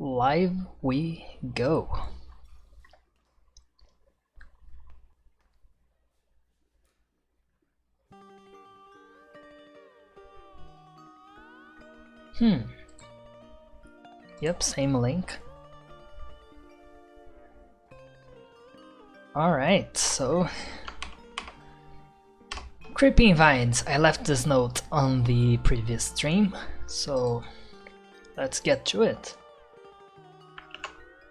Live we go. Yep, same link. Alright, so Creeping Vines. I left this note on the previous stream, so let's get to it.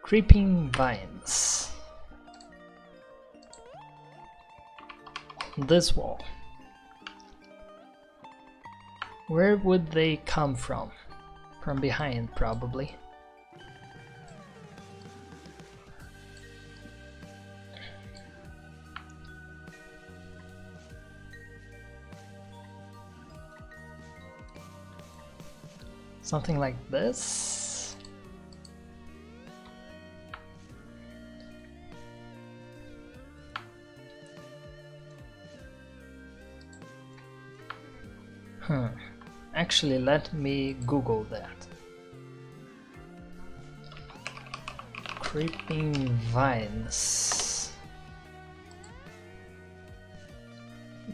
Creeping Vines. This wall. Where would they come from? From behind, probably. Something like this. Actually, let me Google that. Creeping vines.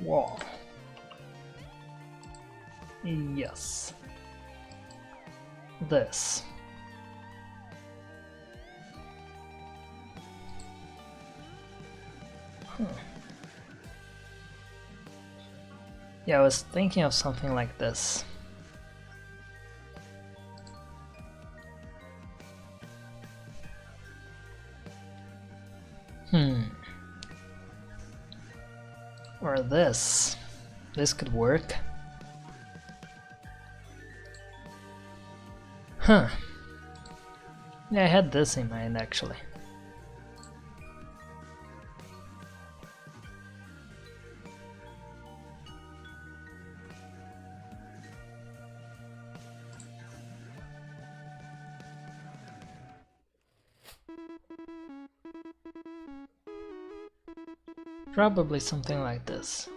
Wall. Yes. This. Yeah, I was thinking of something like this. Or this. This could work. Yeah, I had this in mind actually. Probably something like this.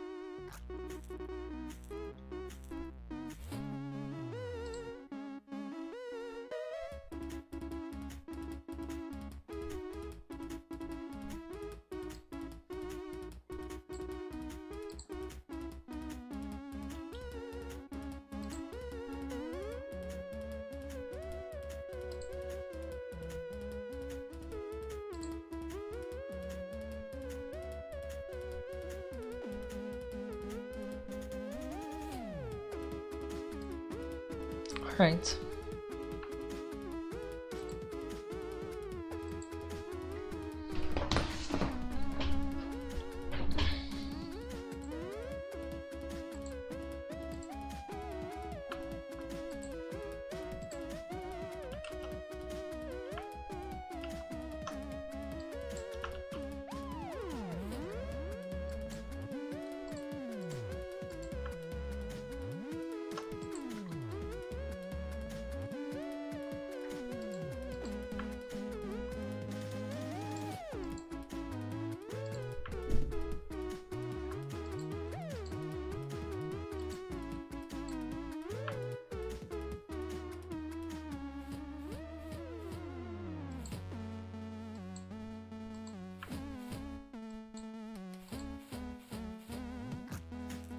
Right.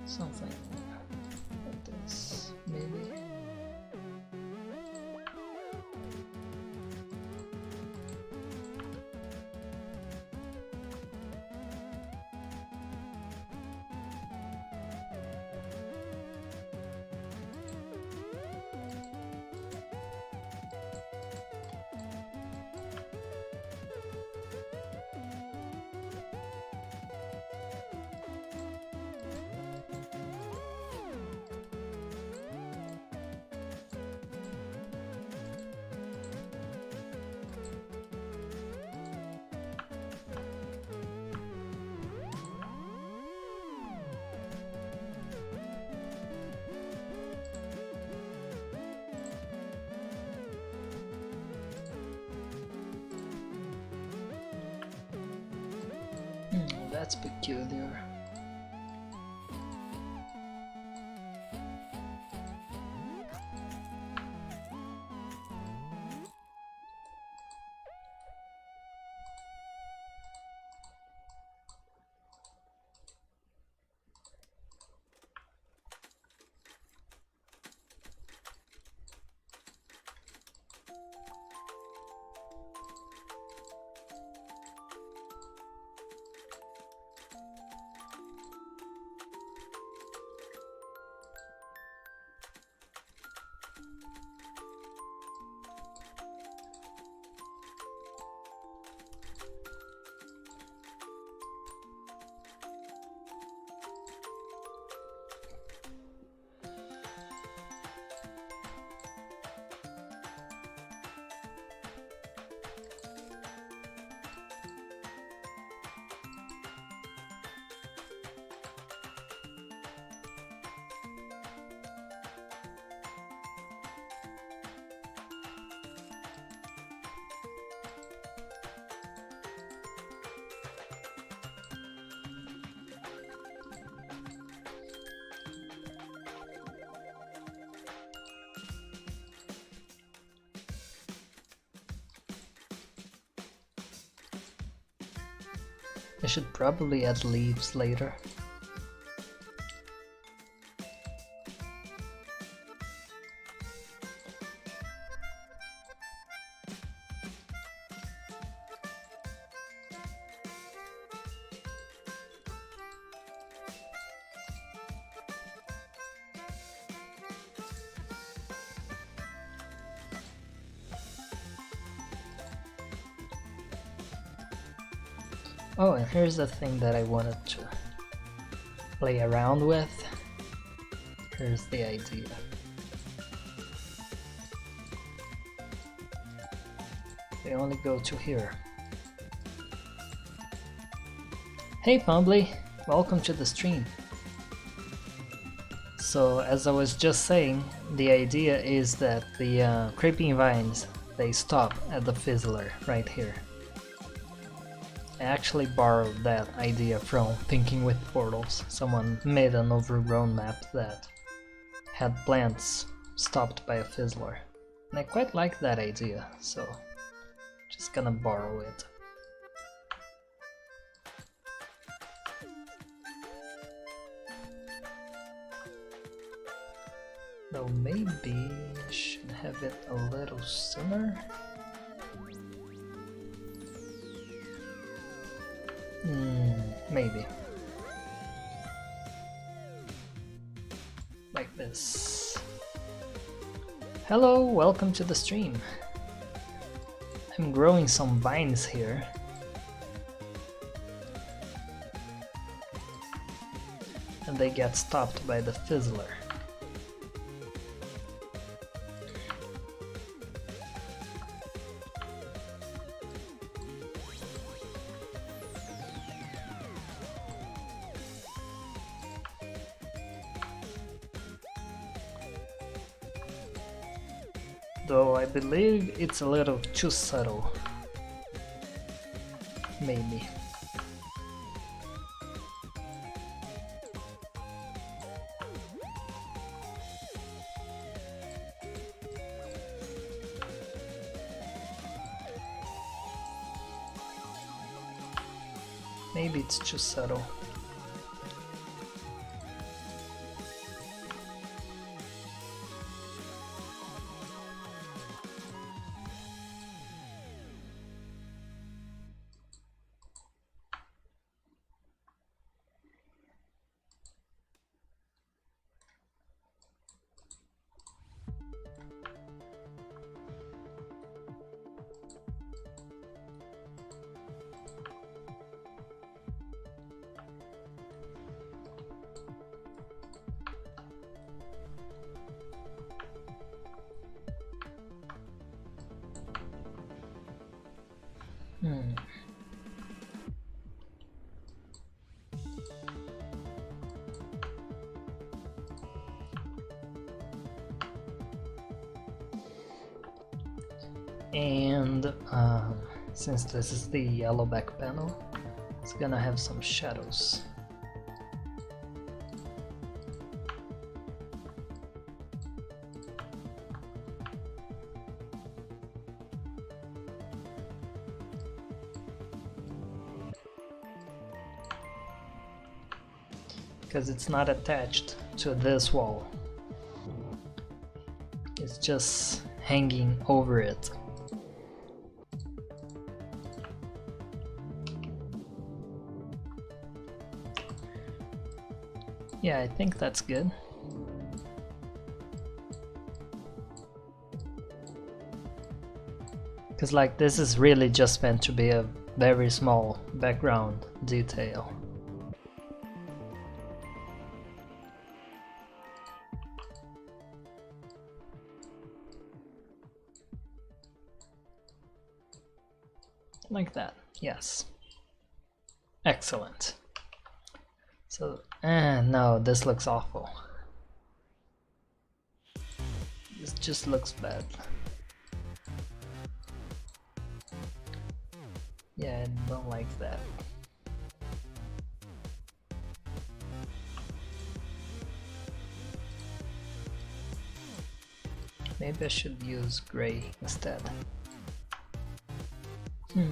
Something like this, maybe. That's peculiar. I should probably add leaves later. Oh, and here's the thing that I wanted to play around with. Here's the idea. They only go to here. Hey Pumbly, welcome to the stream. So as I was just saying, the idea is that the creeping vines, they stop at the fizzler right here. I actually borrowed that idea from Thinking with Portals. Someone made an overgrown map that had plants stopped by a fizzler. And I quite like that idea, so just gonna borrow it. Though maybe I should have it a little sooner. Maybe. Like this. Hello, welcome to the stream. I'm growing some vines here. And they get stopped by the fizzler. Though I believe it's a little too subtle. Maybe. Maybe it's too subtle. And since this is the yellow back panel, it's gonna have some shadows. Because it's not attached to this wall. It's just hanging over it. Yeah, I think that's good. Because like this is really just meant to be a very small background detail. Like that, yes. Excellent. So, no, this looks awful. This just looks bad. Yeah, I don't like that. Maybe I should use gray instead. Hmm.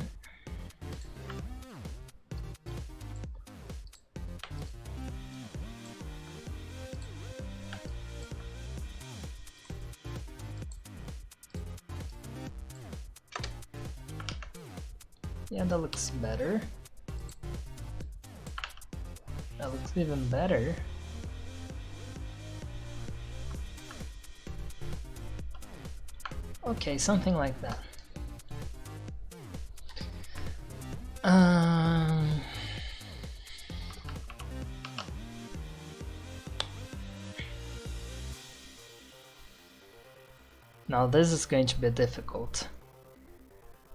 Yeah, that looks better. That looks even better. Okay, something like that. Now this is going to be difficult.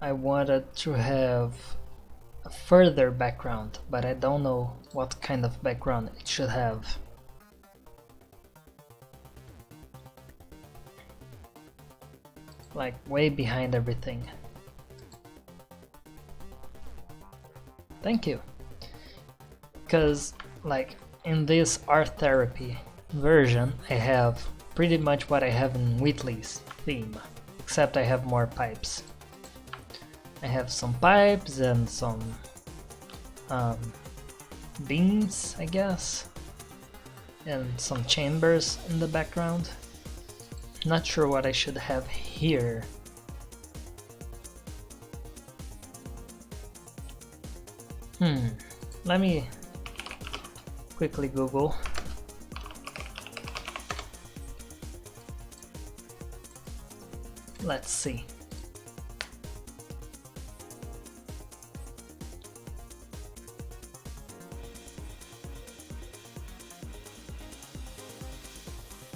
I wanted to have a further background, but I don't know what kind of background it should have. Like way behind everything. Thank you. Because like in this art therapy version I have pretty much what I have in Wheatley's theme, except I have more pipes. I have some pipes and some beams, I guess, and some chambers in the background. Not sure what I should have here. Let me quickly Google. Let's see.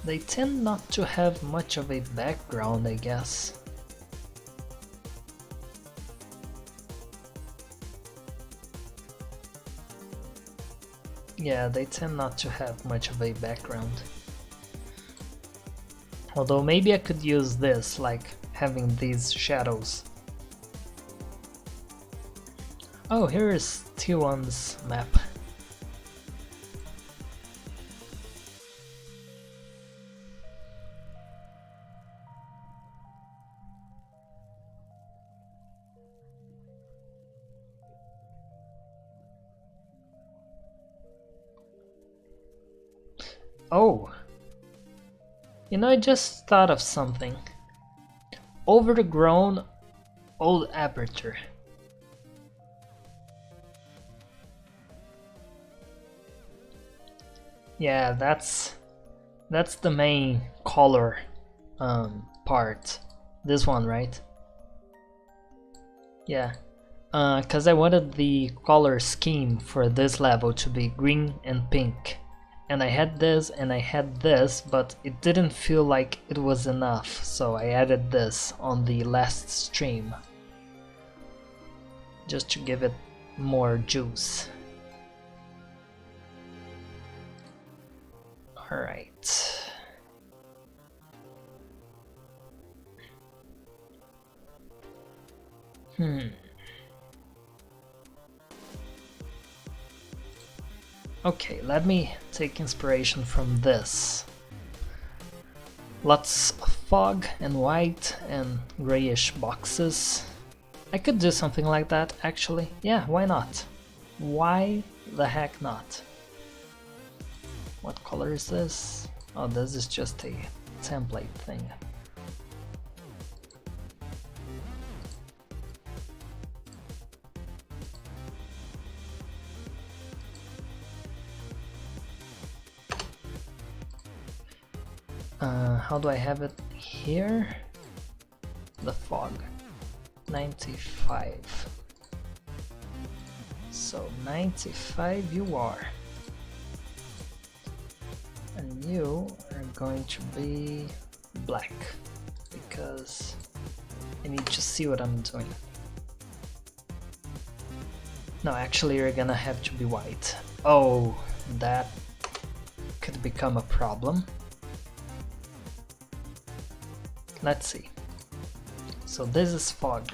They tend not to have much of a background, I guess. Yeah, they tend not to have much of a background. Although maybe I could use this, like having these shadows. Oh, here is T1's map. Oh! You know, I just thought of something. Overgrown old aperture. Yeah, that's the main color part. This one, right? Yeah. Cause I wanted the color scheme for this level to be green and pink. And I had this and I had this, but it didn't feel like it was enough, so I added this on the last stream. Just to give it more juice. Alright. Okay, let me take inspiration from this. Lots of fog and white and grayish boxes. I could do something like that, actually. Yeah, why not? Why the heck not? What color is this? Oh, this is just a template thing. How do I have it here? The fog. 95. So 95 you are. And you are going to be black, because I need to see what I'm doing. No, actually you're gonna have to be white. Oh, that could become a problem. Let's see. So this is fog.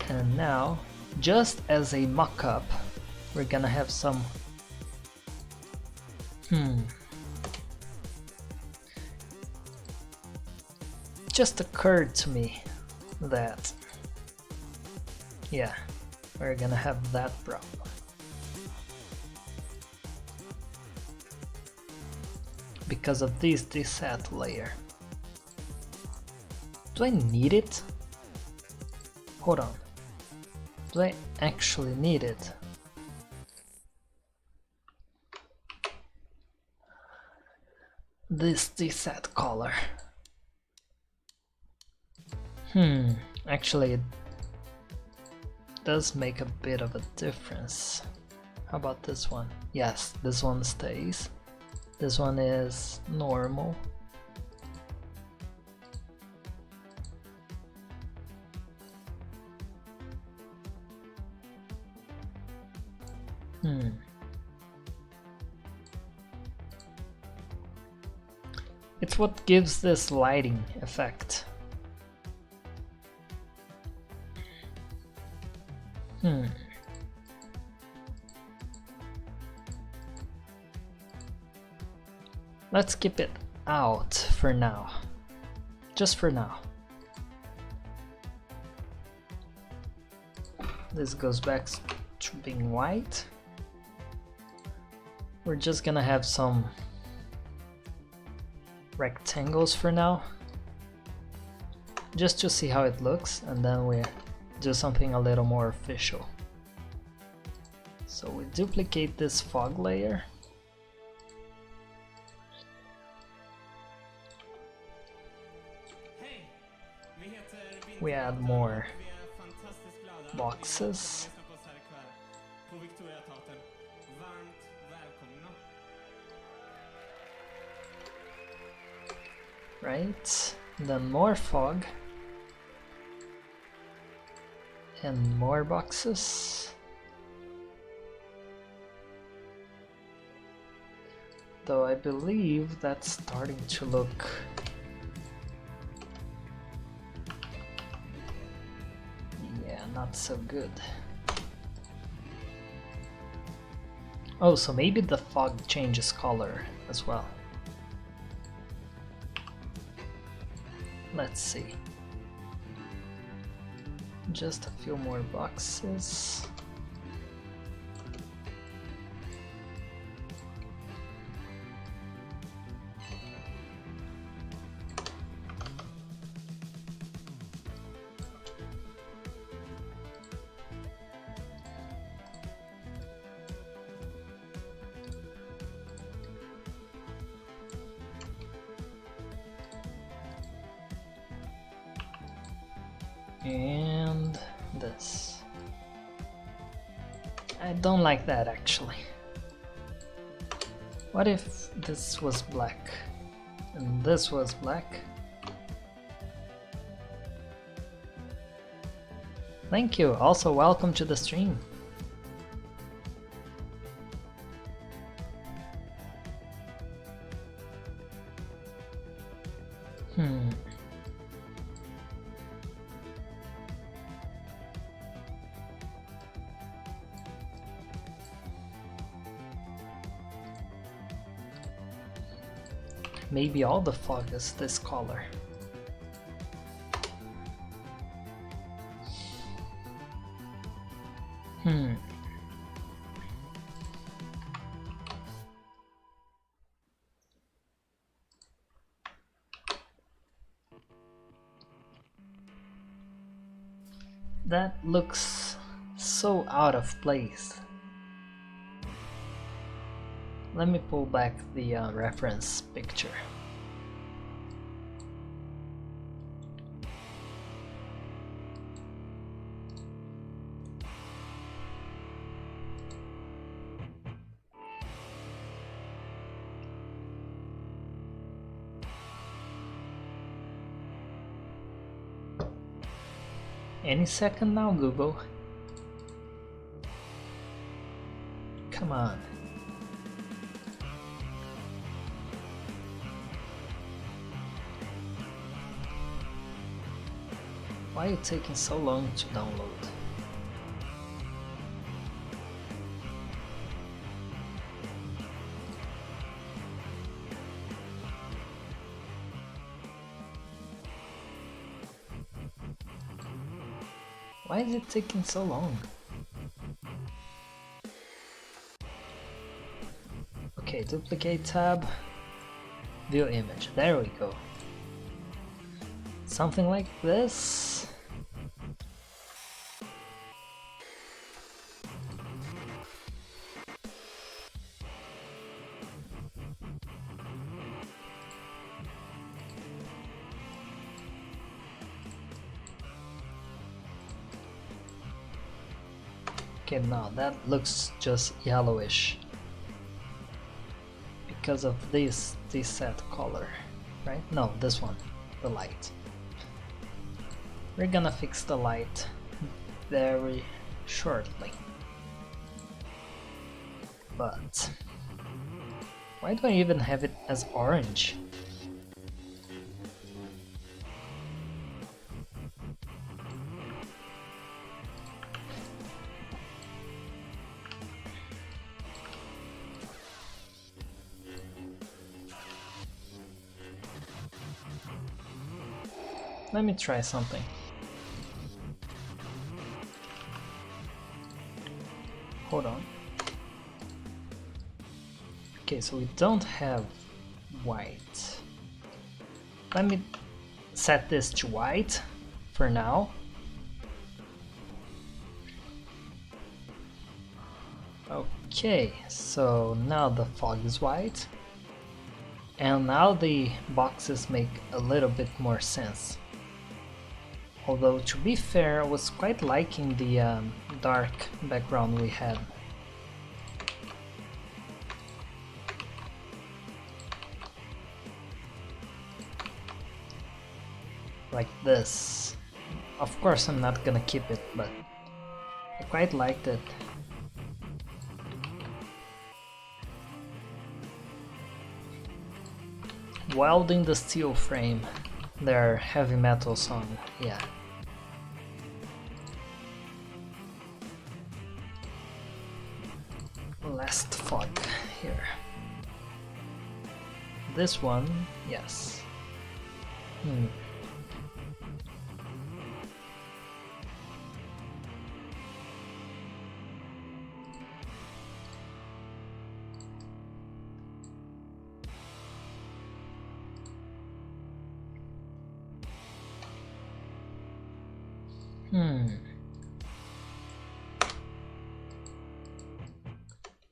And now, just as a mock-up, we're gonna have some... Just occurred to me that... yeah, we're gonna have that problem. Because of this set layer. Do I need it? Hold on. Do I actually need it? This set color. Actually it does make a bit of a difference. How about this one? Yes, this one stays. This one is normal. It's what gives this lighting effect. Let's keep it out for now. Just for now. This goes back to being white. We're just gonna have some rectangles for now, just to see how it looks, and then we do something a little more official. So we duplicate this fog layer. We add more boxes. Right, then more fog and more boxes. Though I believe that's starting to look not so good. Oh, so maybe the fog changes color as well. Let's see. Just a few more boxes. And this. I don't like that actually. What if this was black and this was black? Thank you. Also, welcome to the stream. Maybe all the fog is this color. That looks so out of place. Let me pull back the reference picture. Any second now, Google. Come on. Why are you taking so long to download? Why is it taking so long? Okay, duplicate tab, view image, there we go. Something like this. Okay, now that looks just yellowish because of this set color, right? No, this one, the light. We're gonna fix the light very shortly. But why do I even have it as orange? Let me try something. Hold on. Okay, so we don't have white. Let me set this to white for now. Okay, so now the fog is white. And now the boxes make a little bit more sense. Although, to be fair, I was quite liking the dark background we had. Like this. Of course I'm not gonna keep it, but I quite liked it. Welding the steel frame. Their heavy metal song, yeah. Last fog here. This one, yes.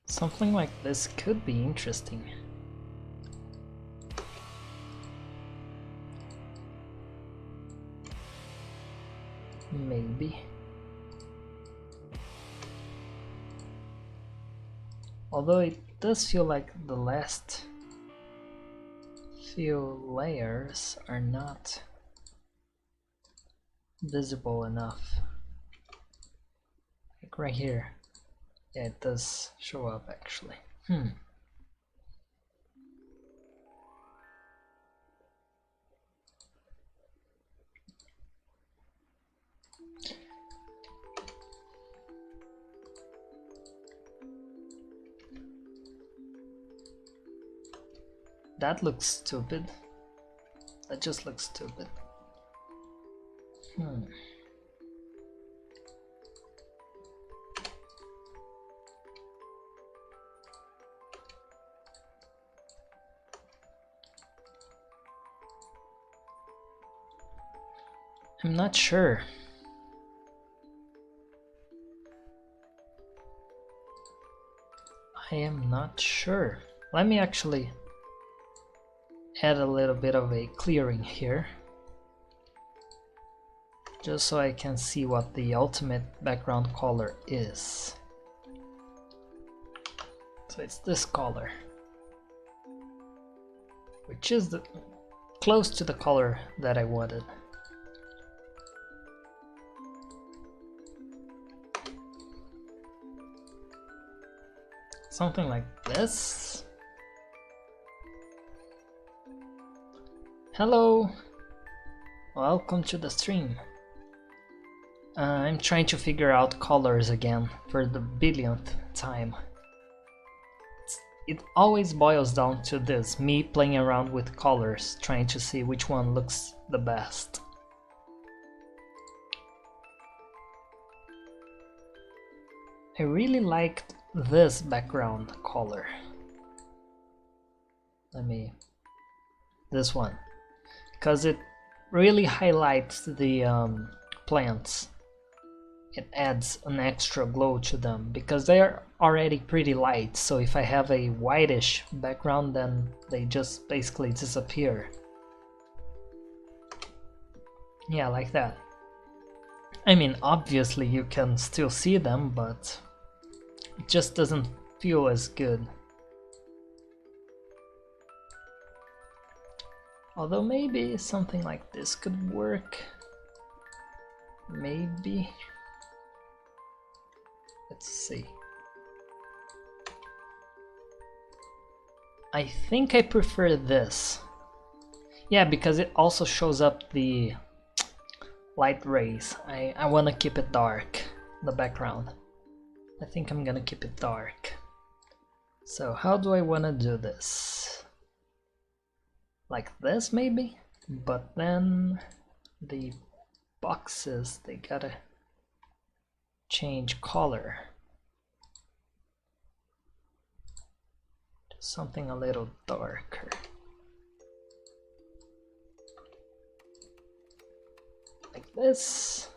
Something like this could be interesting. Maybe. Although it does feel like the last few layers are not visible enough. Like right here. Yeah, it does show up actually. That looks stupid. That just looks stupid. I'm not sure. I am not sure. Let me actually add a little bit of a clearing here, just so I can see what the ultimate background color is. So it's this color, which is close to the color that I wanted. Something like this. Hello, welcome to the stream. I'm trying to figure out colors again for the billionth time. It always boils down to this, me playing around with colors, trying to see which one looks the best. I really liked this background color. This one, because it really highlights the plants. It adds an extra glow to them because they are already pretty light, so if I have a whitish background then they just basically disappear. Yeah, like that. I mean, obviously you can still see them, but It just doesn't feel as good. Although maybe something like this could work. Maybe. Let's see. I think I prefer this. Yeah, because it also shows up the light rays. I want to keep it dark, the background. I think I'm gonna keep it dark. So how do I want to do this? Like this maybe? But then the boxes, they gotta change color. Something a little darker. Like this.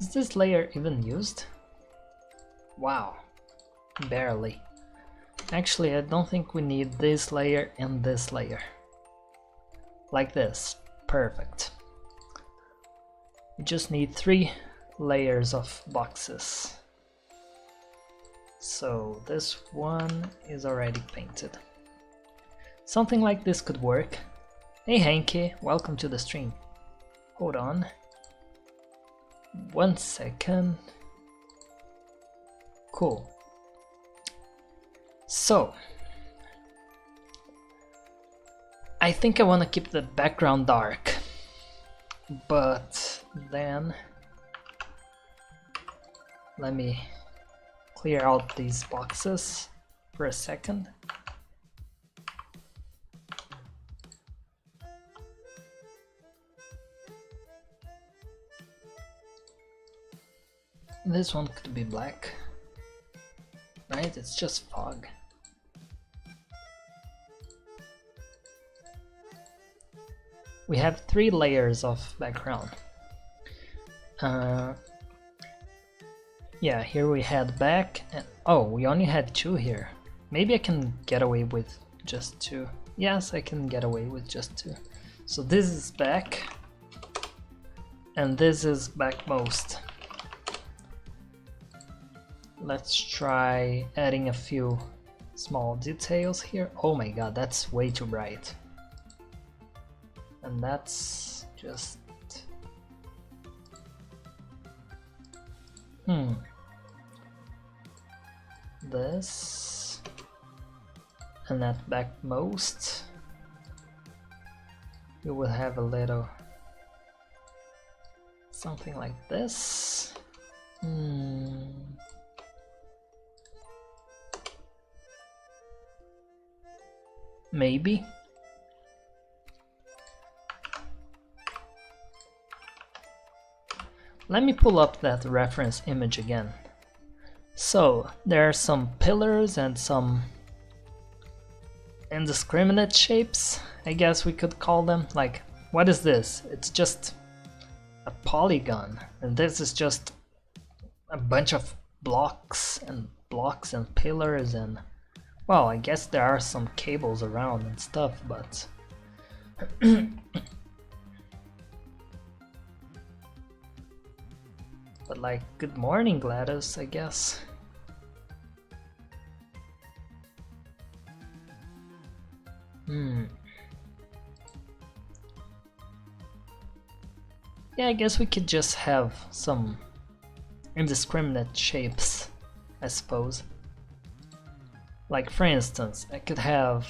Is this layer even used? Wow, barely. Actually, I don't think we need this layer and this layer. Like this, perfect. We just need 3 layers of boxes. So this one is already painted. Something like this could work. Hey Henke, welcome to the stream. Hold on. 1 second. Cool. So, I think I want to keep the background dark, but then let me clear out these boxes for a second. This one could be black, right? It's just fog. We have 3 layers of background. Yeah, here we had back, and oh, we only had 2 here. Maybe I can get away with just 2. Yes, I can get away with just 2. So this is back, and this is backmost. Let's try adding a few small details here. Oh my god, that's way too bright. And that's just... This... And at backmost, we will have a little... something like this. Maybe. Let me pull up that reference image again. So there are some pillars and some indiscriminate shapes, I guess we could call them. Like, what is this? It's just a polygon, and this is just a bunch of blocks and pillars, and well, I guess there are some cables around and stuff, but but like, good morning Gladys, I guess. Yeah, I guess we could just have some indiscriminate shapes, I suppose. Like, for instance, I could have...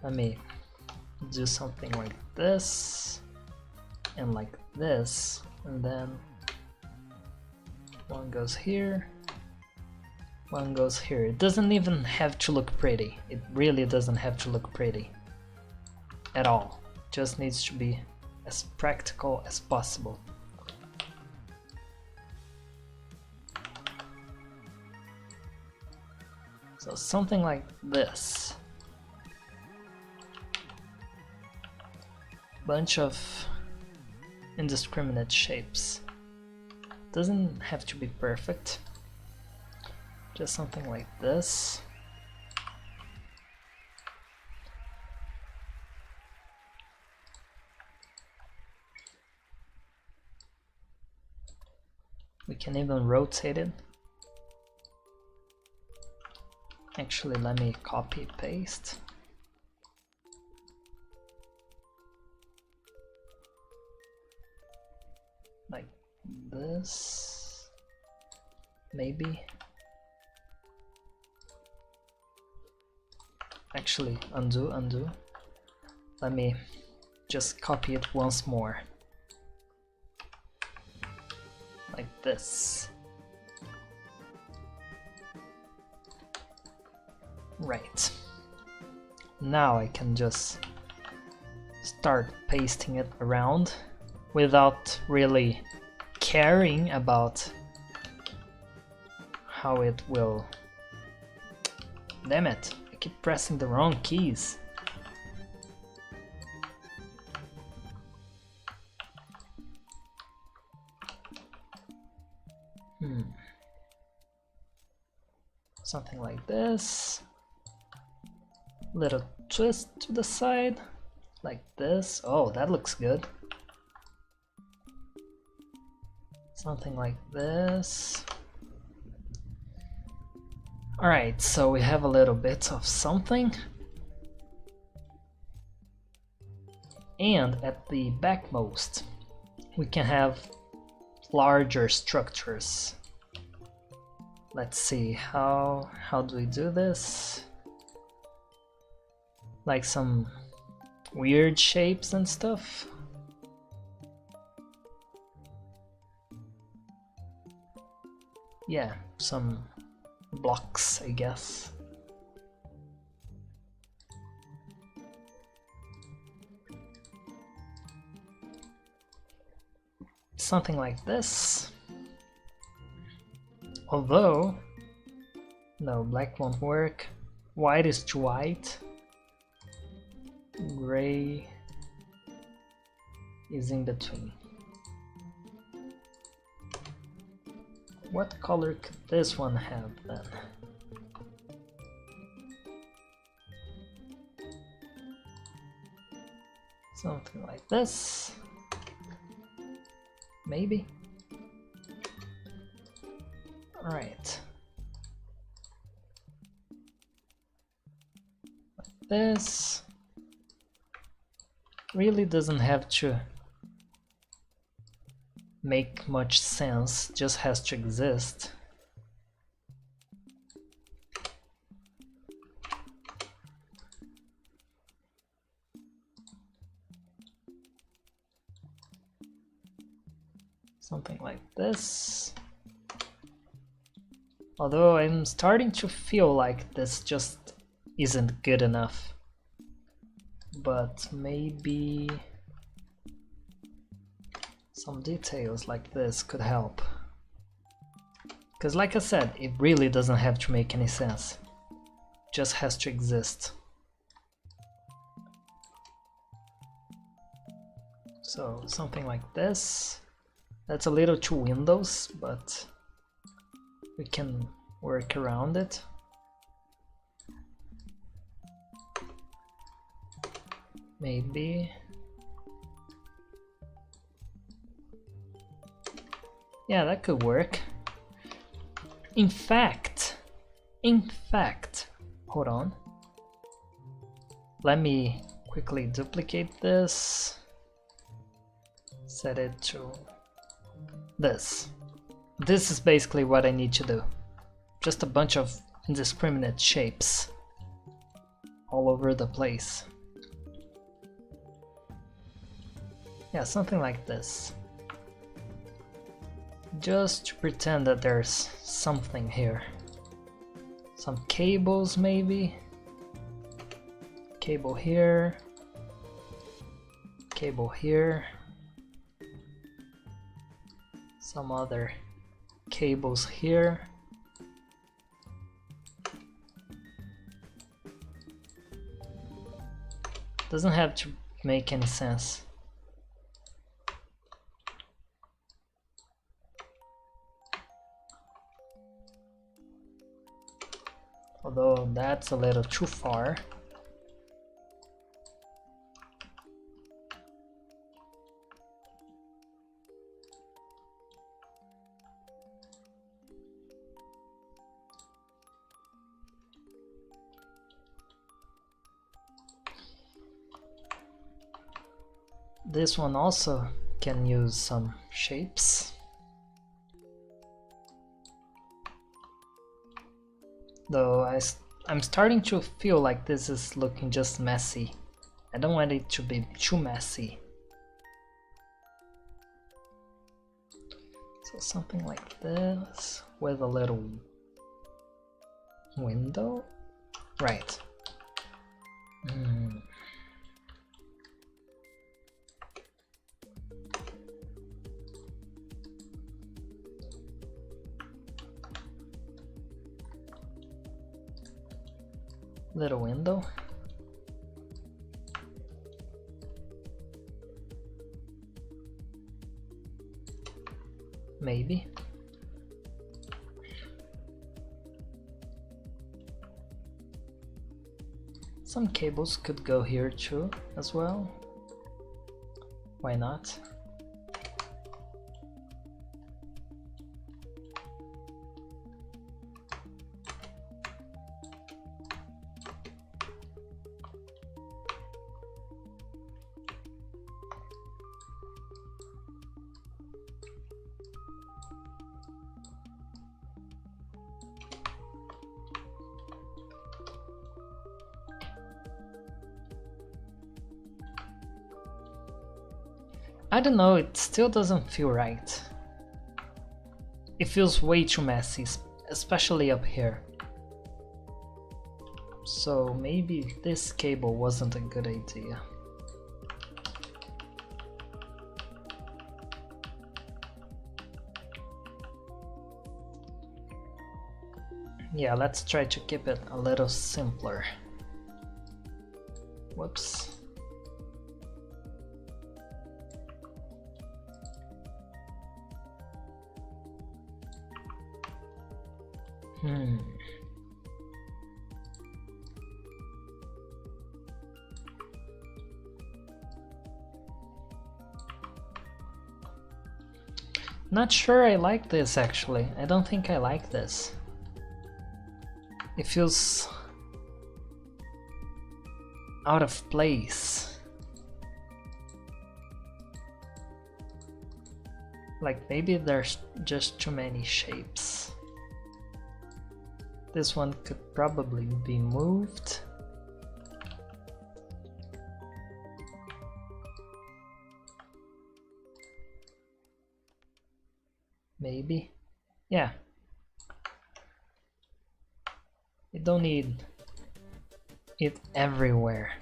Let me do something like this, and like this, and then one goes here, one goes here. It doesn't even have to look pretty. It really doesn't have to look pretty at all. It just needs to be as practical as possible. So something like this. Bunch of indiscriminate shapes. Doesn't have to be perfect. Just something like this. can even rotate it. Actually, let me copy paste. Like this, maybe. Actually, undo. Let me just copy it once more. Like this. Right. Now I can just start pasting it around without really caring about how it will. Damn it, I keep pressing the wrong keys. Something like this. Little twist to the side, like this. Oh, that looks good. Something like this. Alright, so we have a little bit of something. And at the backmost, we can have larger structures. Let's see, how do we do this? Like some weird shapes and stuff. Yeah, some blocks, I guess. Something like this. Although, no, black won't work. White is too white. Gray is in between. What color could this one have then? Something like this. Maybe. Alright. Like this. Really doesn't have to make much sense, just has to exist. Something like this. Although I'm starting to feel like this just isn't good enough. But maybe some details like this could help. Because like I said, it really doesn't have to make any sense. Just has to exist. So something like this. That's a little too windows, but we can work around it. Maybe. Yeah, that could work. In fact, hold on. Let me quickly duplicate this. Set it to this. This is basically what I need to do. Just a bunch of indiscriminate shapes all over the place. Yeah, something like this. Just to pretend that there's something here. Some cables maybe. Cable here. Cable here. Some other cables here. Doesn't have to make any sense. Although that's a little too far. This one also can use some shapes. Though I'm starting to feel like this is looking just messy. I don't want it to be too messy. So something like this with a little window. Right. Little window. Maybe. Some cables could go here too, as well. Why not? I don't know, it still doesn't feel right. It feels way too messy, especially up here. So maybe this cable wasn't a good idea. Yeah, let's try to keep it a little simpler. Whoops. Not sure I like this actually. I don't think I like this. It feels out of place. Like maybe there's just too many shapes. This one could probably be moved. Maybe. Yeah. You don't need it everywhere.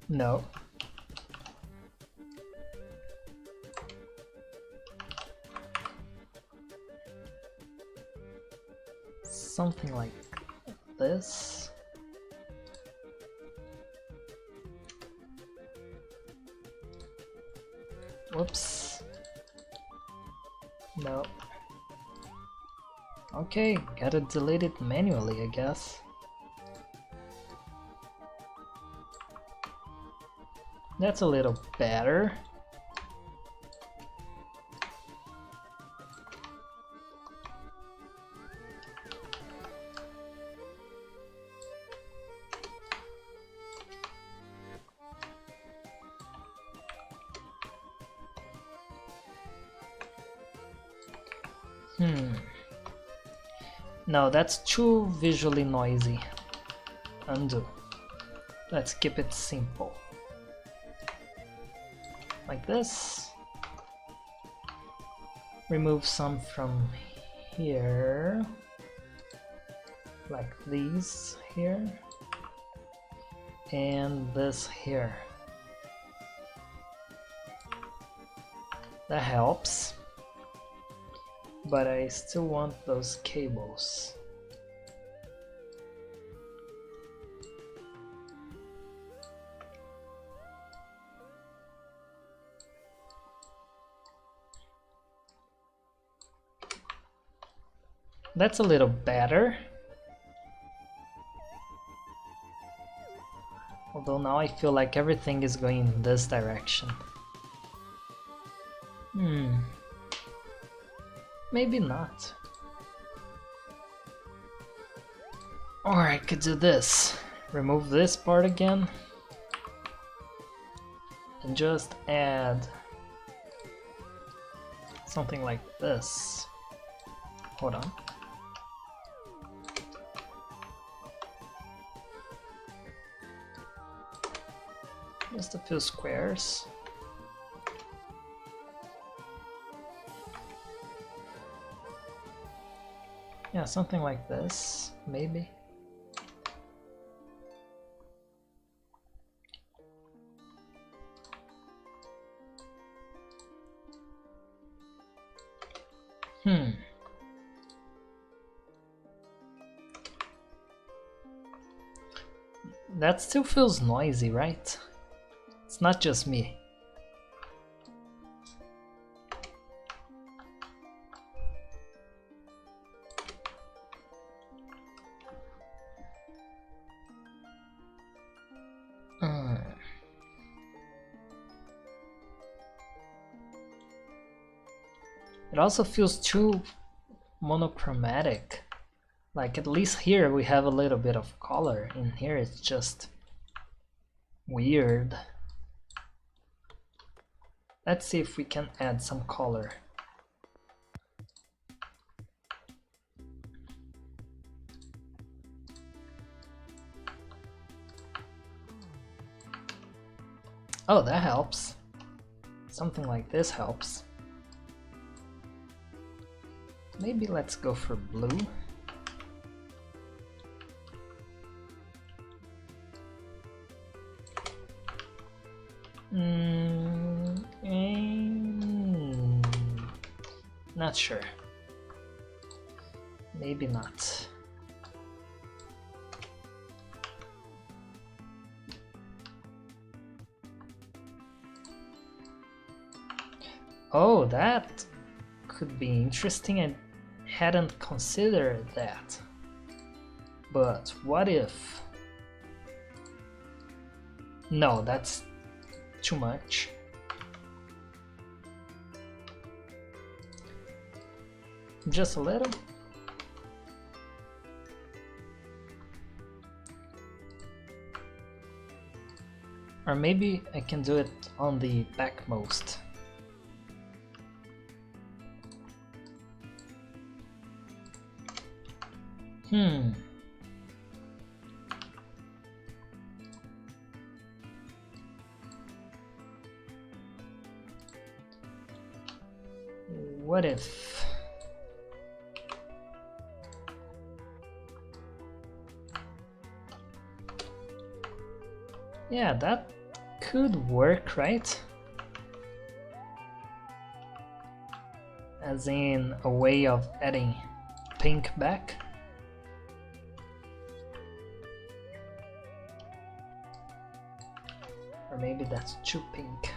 No. Something like this. Whoops. No. Okay, gotta delete it manually, I guess. That's a little better. No, that's too visually noisy. Undo. Let's keep it simple. Like this. Remove some from here. Like these here. And this here. That helps. But I still want those cables. That's a little better. Although now I feel like everything is going in this direction. Maybe not. Or I could do this. Remove this part again. And just add something like this. Hold on. Just a few squares. Yeah, something like this, maybe. That still feels noisy, right? It's not just me. It also feels too monochromatic. Like, at least here we have a little bit of color. In here it's just weird. Let's see if we can add some color. Oh, that helps. Something like this helps. Maybe let's go for blue. Not sure. Maybe not. Oh, that could be interesting. I hadn't considered that. But what if... No, that's too much. Just a little. Or maybe I can do it on the backmost. What if... Yeah, that could work, right? As in a way of adding pink back. Or maybe that's too pink.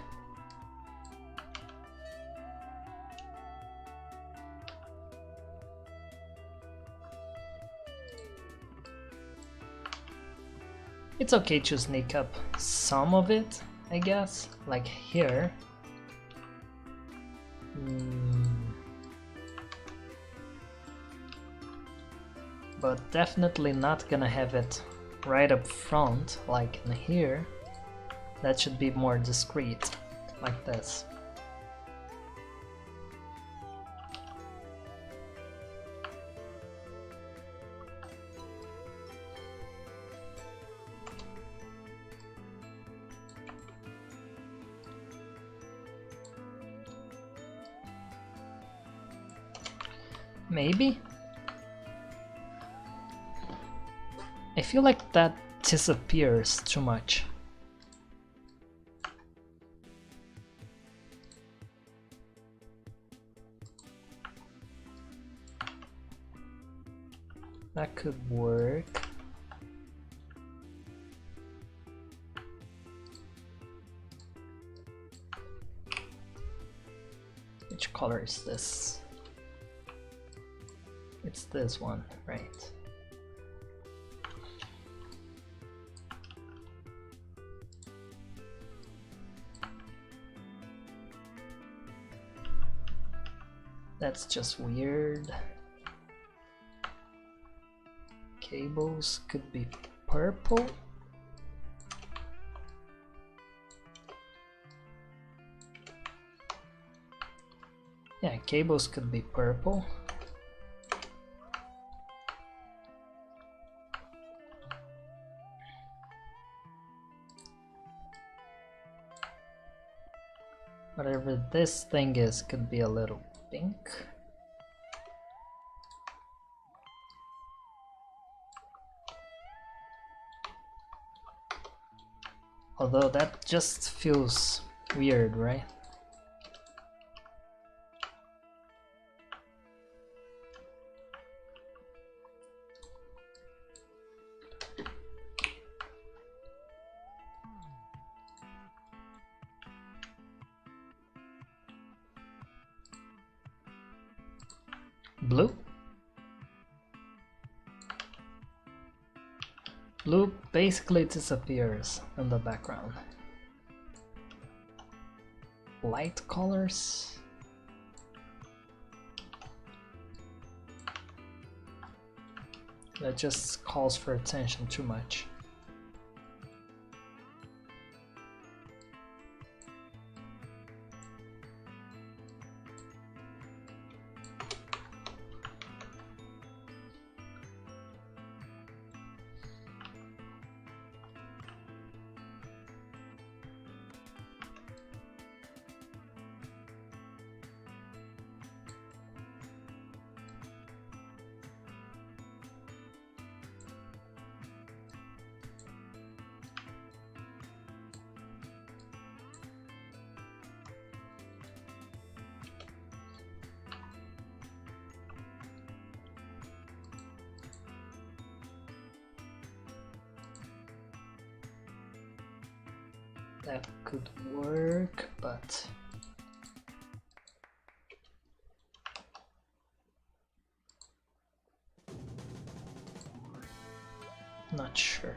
It's okay to sneak up some of it, I guess, like here. But definitely not gonna have it right up front, like in here. That should be more discreet, like this. Maybe? I feel like that disappears too much. That could work. Which color is this? It's this one, right? That's just weird. Cables could be purple. Yeah, cables could be purple. Whatever this thing is could be a little pink. Although that just feels weird, right? Blue? Blue basically disappears in the background. Light colors? That just calls for attention too much. That could work, but not sure.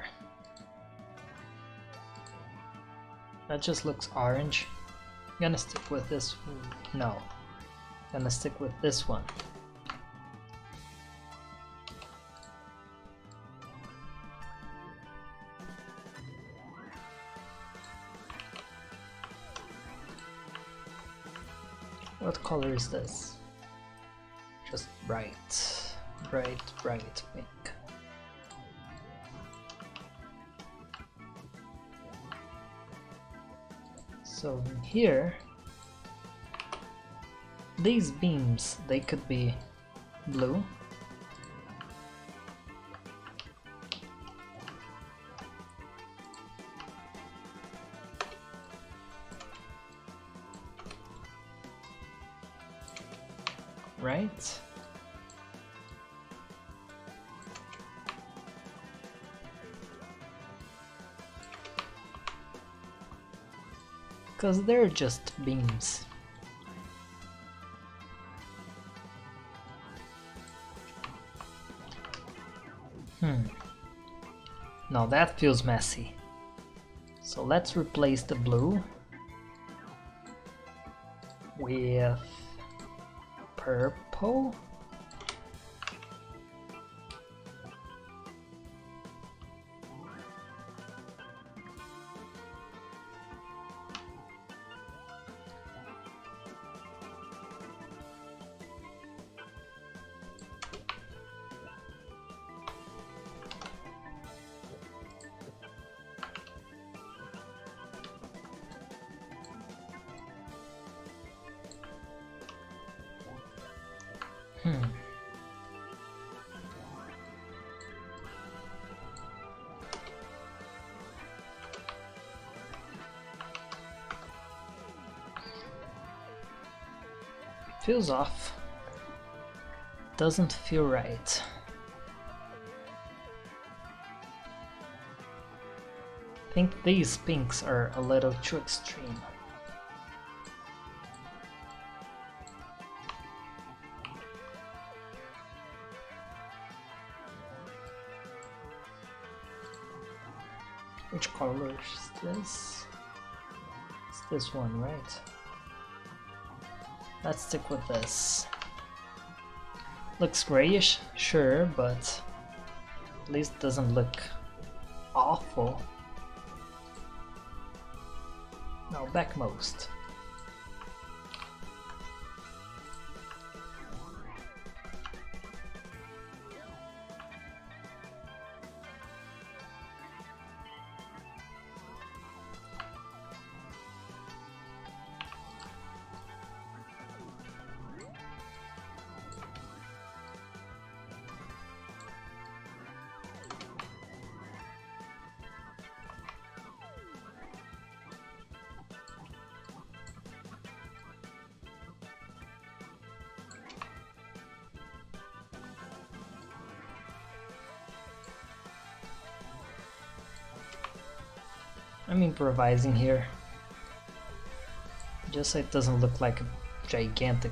That just looks orange. I'm gonna stick with this. No, I'm gonna stick with this one. What color is this? Just bright pink. So in here, these beams, they could be blue. Right? Because they're just beams. Now that feels messy. So let's replace the blue with purple. Feels off. Doesn't feel right. I think these pinks are a little too extreme. Which color is this? It's this one, right? Let's stick with this. Looks grayish, sure, but at least doesn't look awful. Now backmost. I'm improvising here, just so it doesn't look like a gigantic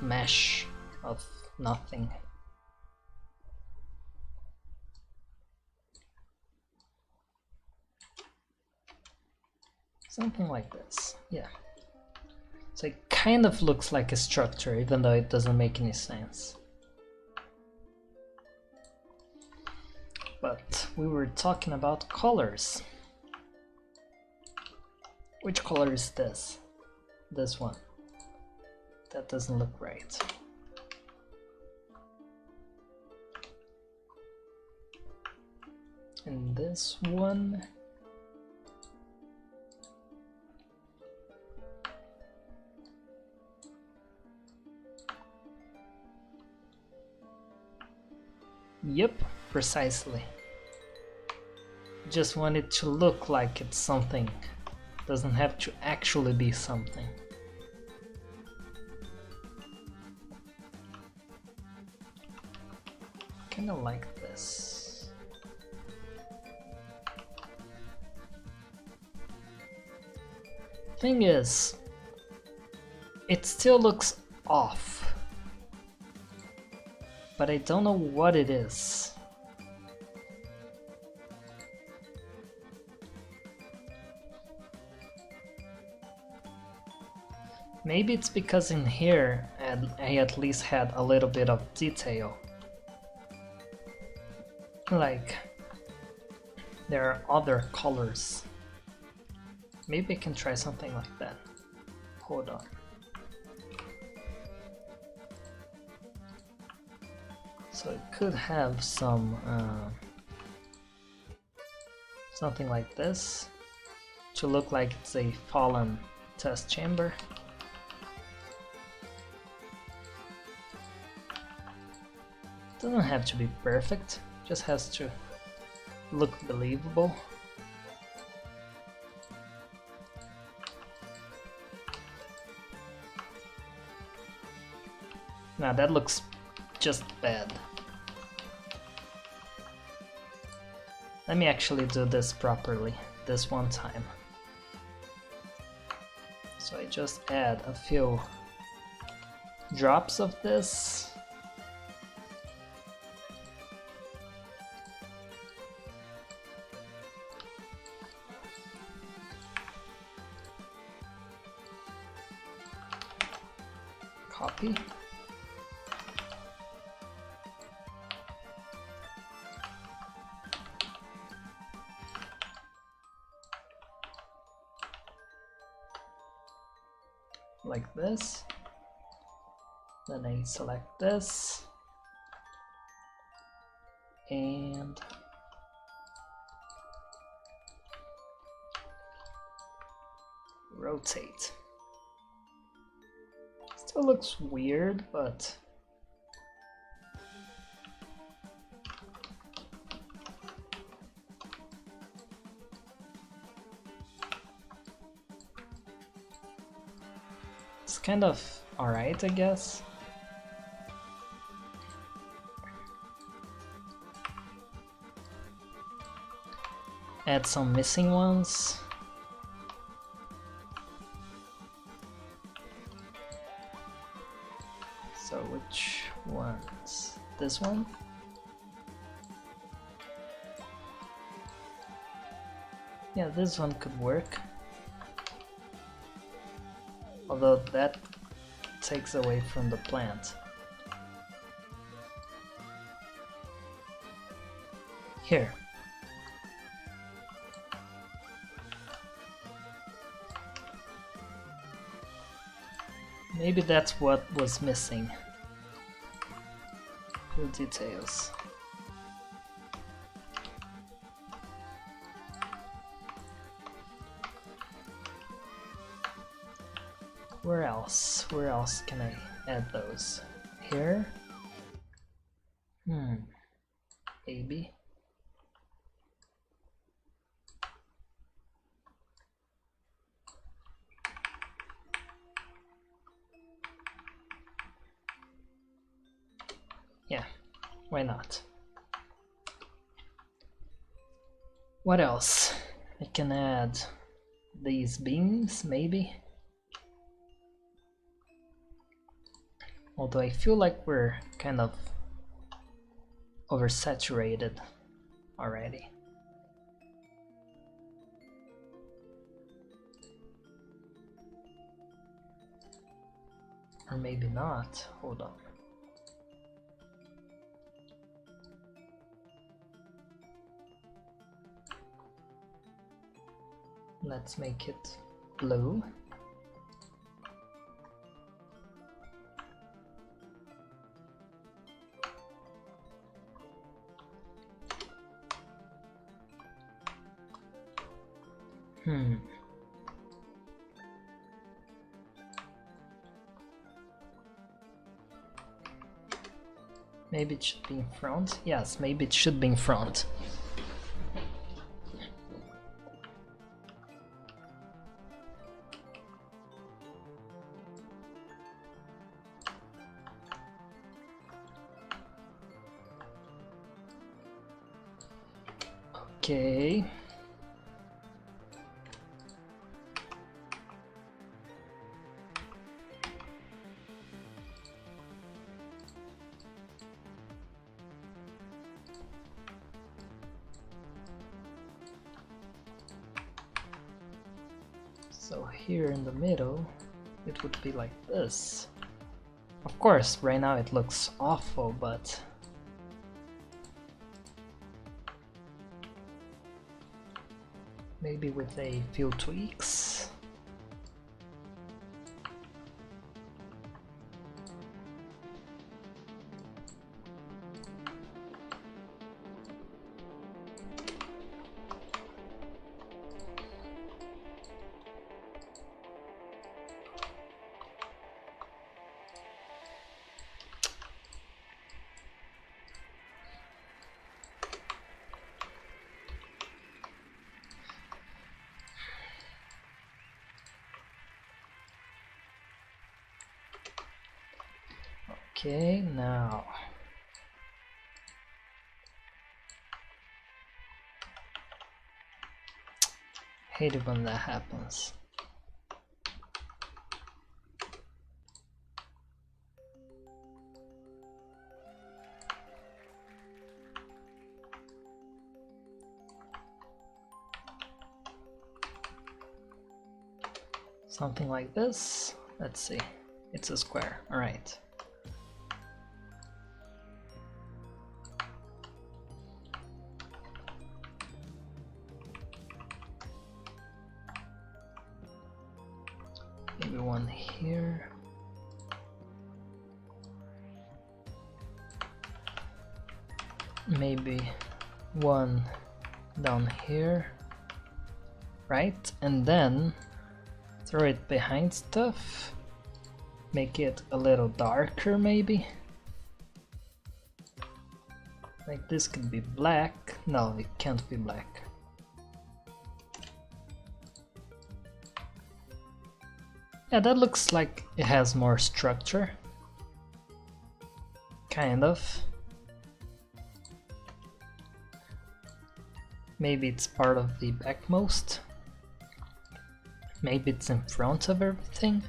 mesh of nothing. Something like this, yeah. So it kind of looks like a structure, even though it doesn't make any sense. But we were talking about colors. Which color is this? This one. That doesn't look right. And this one. Yep, precisely. Just want it to look like it's something. Doesn't have to actually be something. Kinda like this. Thing is, it still looks off, but I don't know what it is. Maybe it's because in here I at least had a little bit of detail. Like, there are other colors. Maybe I can try something like that. Hold on. So it could have some something like this to look like it's a fallen test chamber. Doesn't have to be perfect, just has to look believable. Now that looks just bad. Let me actually do this properly, this one time. So I just add a few drops of this. Copy. Like this. Then I select this and rotate. Still looks weird, but it's kind of alright, I guess. Add some missing ones. So which ones? This one? Yeah, this one could work. Although that takes away from the plant. here. Maybe that's what was missing. Few details. Where else? Where else can I add those? Here? Maybe. Yeah, why not? What else? I can add these beams, maybe? Although I feel like we're kind of oversaturated already. Or maybe not. Hold on. Let's make it blue. Maybe it should be in front. Yes, maybe it should be in front. Okay. So here in the middle, it would be like this. Of course, right now it looks awful, but maybe with a few tweaks. Okay, now hate it when that happens. Something like this. Let's see. It's a square. All right. Maybe one here. Maybe one down here. Right? And then throw it behind stuff. Make it a little darker, maybe. Like this could be black. No, it can't be black. Yeah, that looks like it has more structure. Kind of. Maybe it's part of the backmost. Maybe it's in front of everything.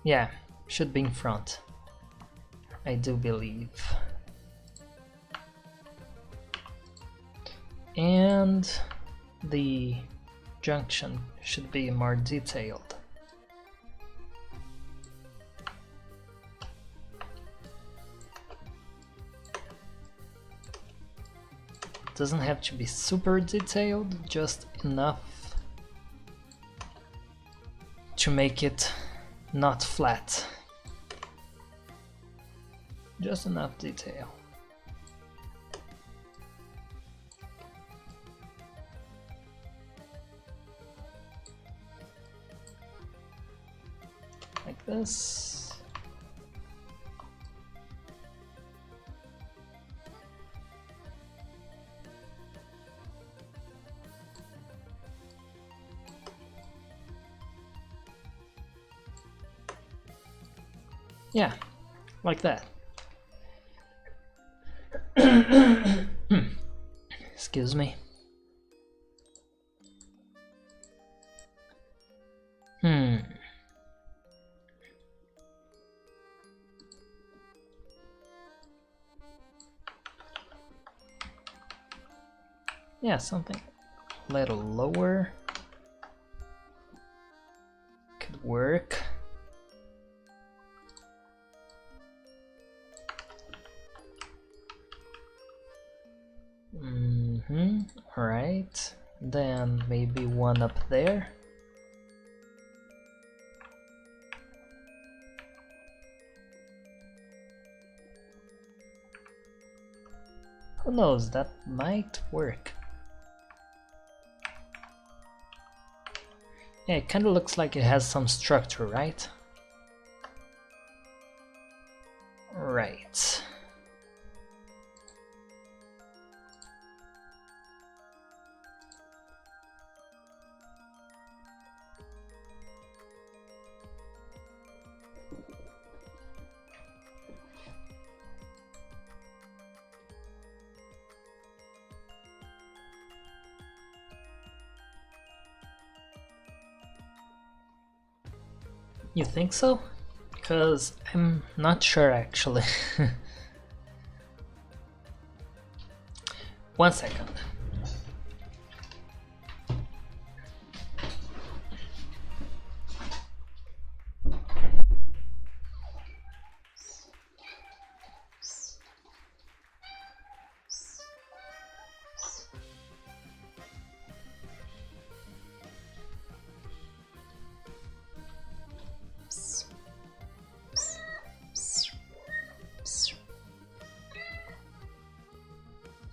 Yeah, should be in front. I do believe. And the junction should be more detailed. doesn't have to be super detailed, just enough to make it not flat. Just enough detail. Like this. Yeah, like that. Excuse me. Yeah, something a little lower could work. Alright, then maybe one up there. Who knows, that might work. Yeah, it kind of looks like it has some structure, right? Right. You think so? Because I'm not sure actually. 1 second.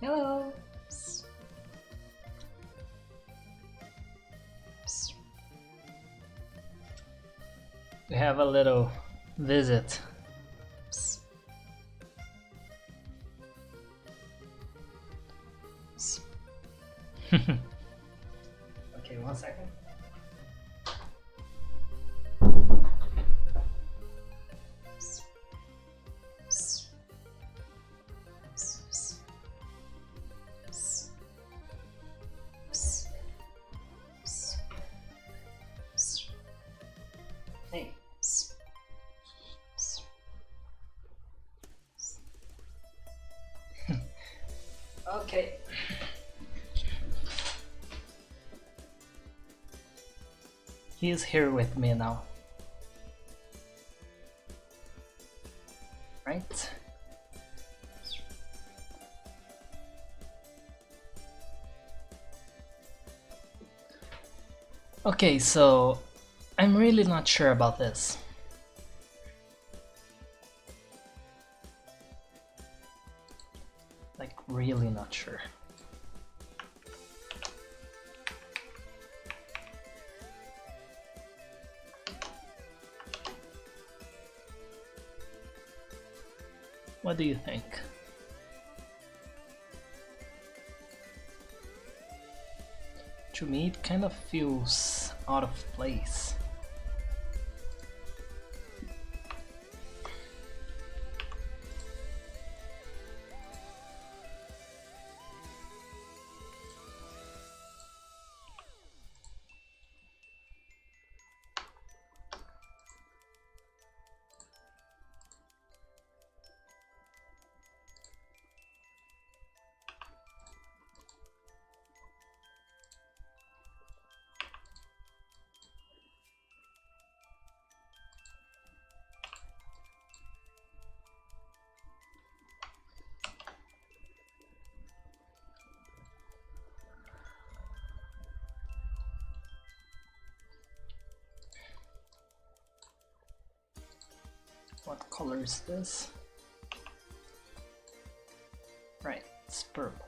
Hello. We have a little visit. Okay, 1 second. Hey. Okay. He is here with me now. Right? Okay, so I'm really not sure about this. Like, really not sure. What do you think? To me, it kind of feels out of place. What color is this? Right, it's purple.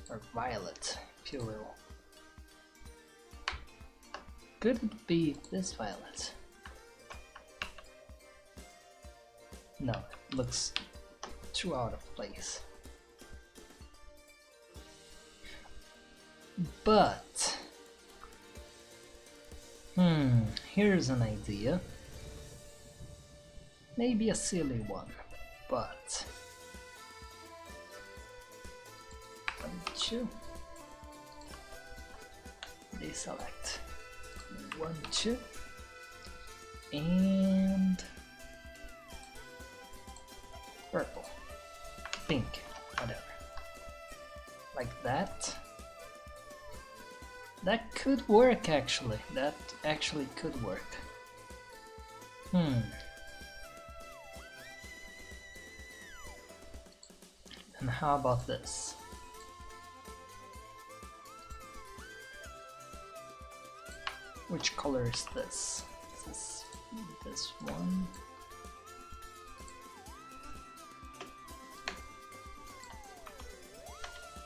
Or violet, if you will. Could it be this violet? No, it looks too out of place. But here's an idea. Maybe a silly one, but 1, 2. Deselect 1, 2, and purple, pink, whatever, like that. That could work actually. That actually could work. And how about this? Which color is this? Is this one?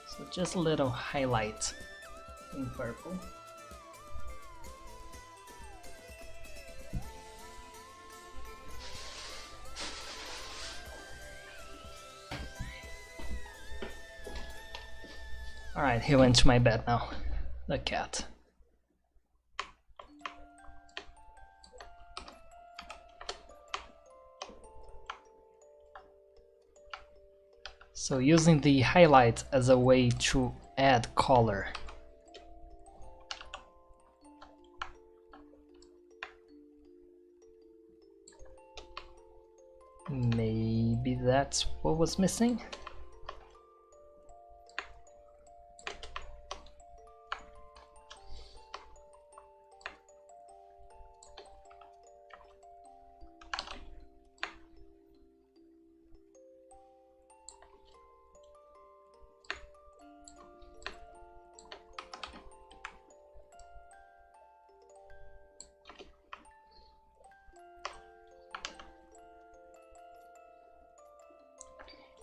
So just a little highlight in purple. Alright, he went to my bed now. The cat. So using the highlight as a way to add color. Maybe that's what was missing?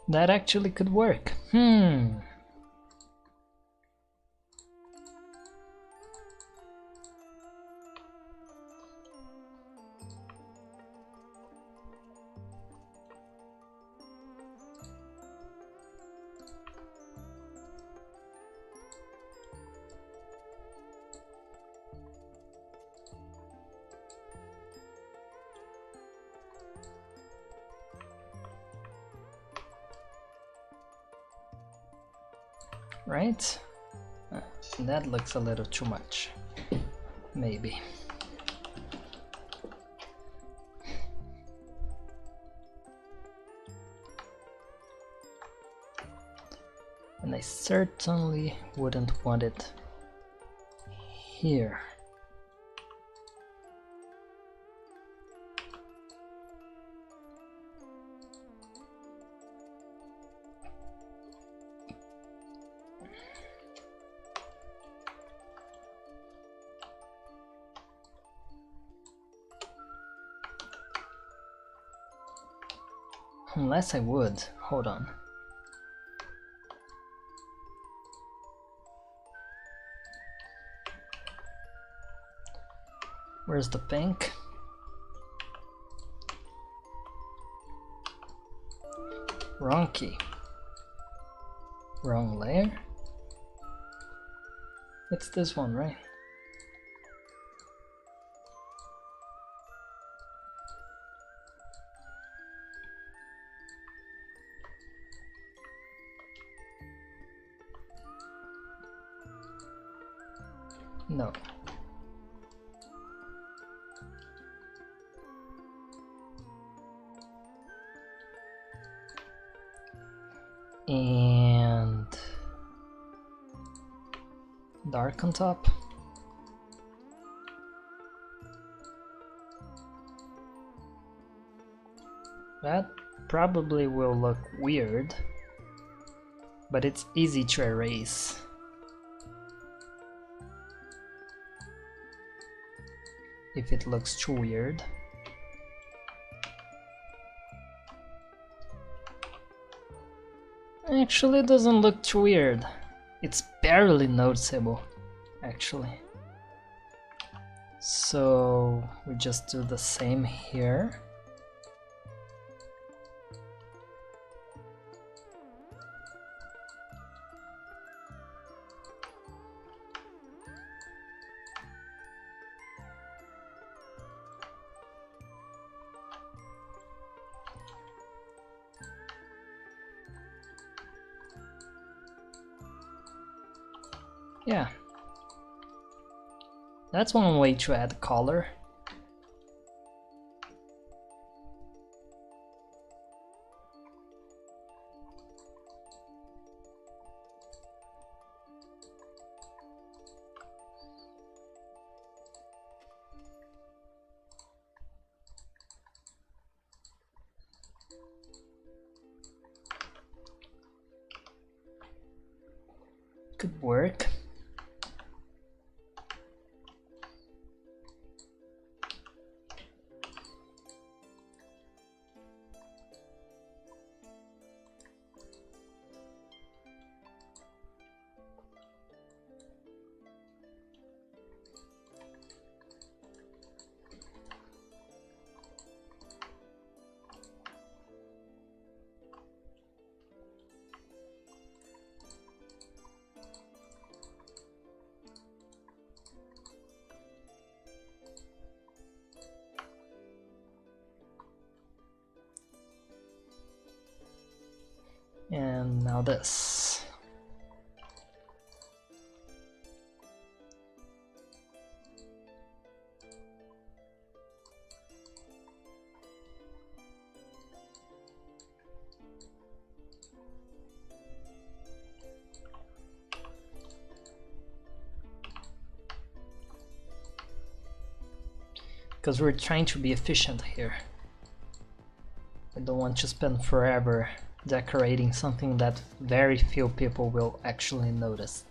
That actually could work. Right? That looks a little too much. Maybe. And I certainly wouldn't want it here. Unless I would. Hold on. Where's the pink? Wrong key. Wrong layer? It's this one, right? No. And dark on top. That probably will look weird, but it's easy to erase. If it looks too weird. Actually, it doesn't look too weird. It's barely noticeable, actually. So we just do the same here. Yeah, that's one way to add color. Could work. And now this. Because we're trying to be efficient here. I don't want to spend forever decorating something that very few people will actually notice.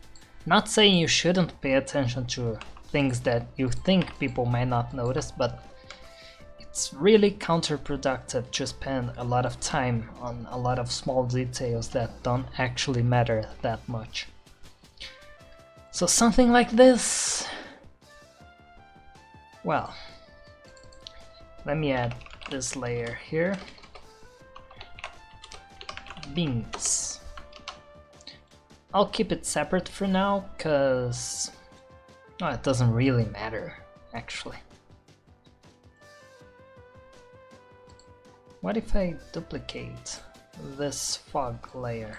Not saying you shouldn't pay attention to things that you think people might not notice, but it's really counterproductive to spend a lot of time on a lot of small details that don't actually matter that much. So something like this, well, let me add this layer here. Beans. I'll keep it separate for now, because it doesn't really matter, actually. What if I duplicate this fog layer?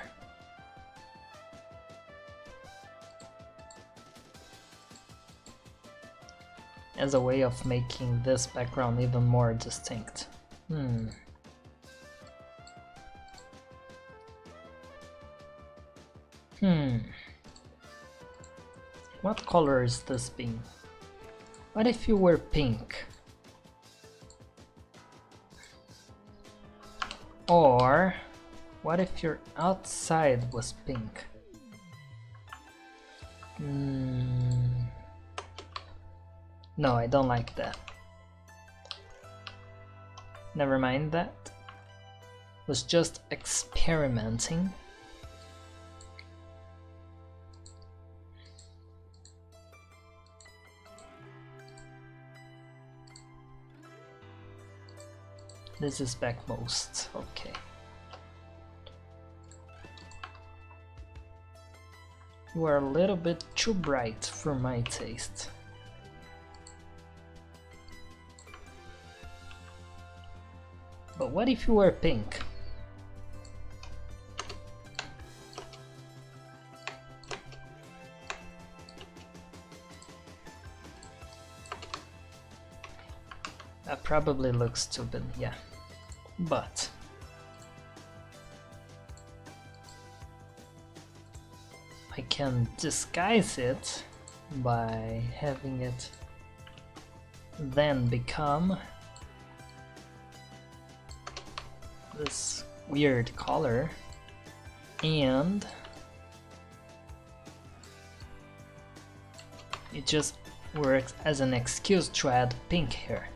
As a way of making this background even more distinct. What color is this bean? What if you were pink? Or what if your outside was pink? No, I don't like that. Never mind that. Was just experimenting. This is backmost, okay. You are a little bit too bright for my taste. But what if you were pink? That probably looks stupid, yeah. But I can disguise it by having it then become this weird color, and it just works as an excuse to add pink here.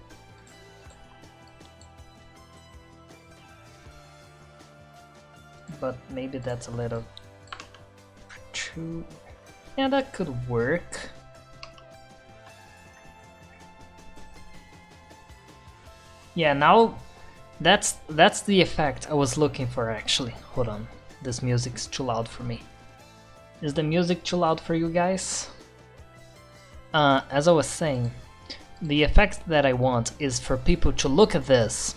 but maybe that's a little too... Yeah, that could work. Yeah, now that's the effect I was looking for actually. Hold on, this music's too loud for me. Is the music too loud for you guys? As I was saying, the effect that I want is for people to look at this,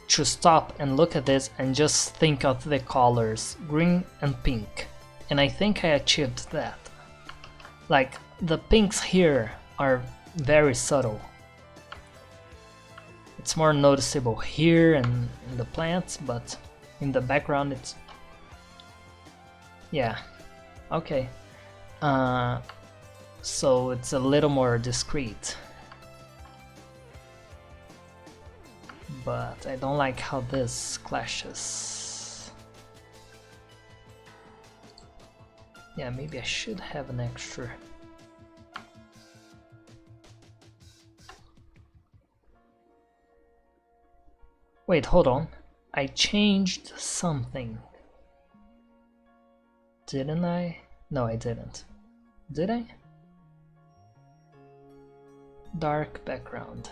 to stop and look at this and just think of the colors green and pink. And I think I achieved that. Like, the pinks here are very subtle. It's more noticeable here and in the plants, but in the background it's... Yeah, okay. So it's a little more discreet. But I don't like how this clashes. Yeah, maybe I should have an extra. Wait, hold on. I changed something. Didn't I? No, I didn't. Did I? Dark background.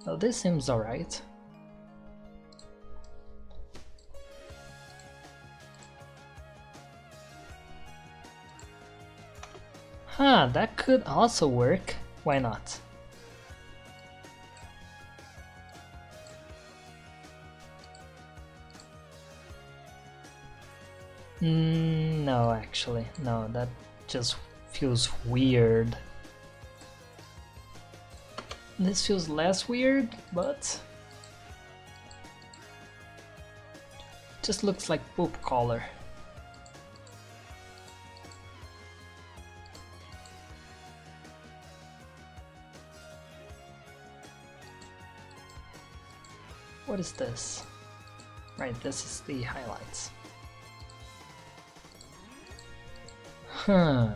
Oh, this seems alright. Huh, that could also work. Why not? No, actually, no, that just feels weird. This feels less weird, but just looks like poop color. What is this? Right, this is the highlights. Huh.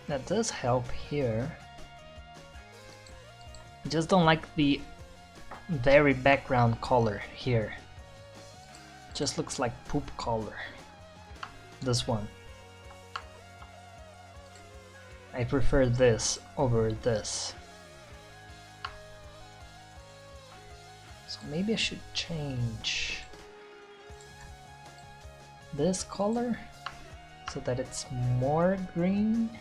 That does help here. I just don't like the very background color here. Just looks like poop color. This one. I prefer this over this. So maybe I should change this color so that it's more green.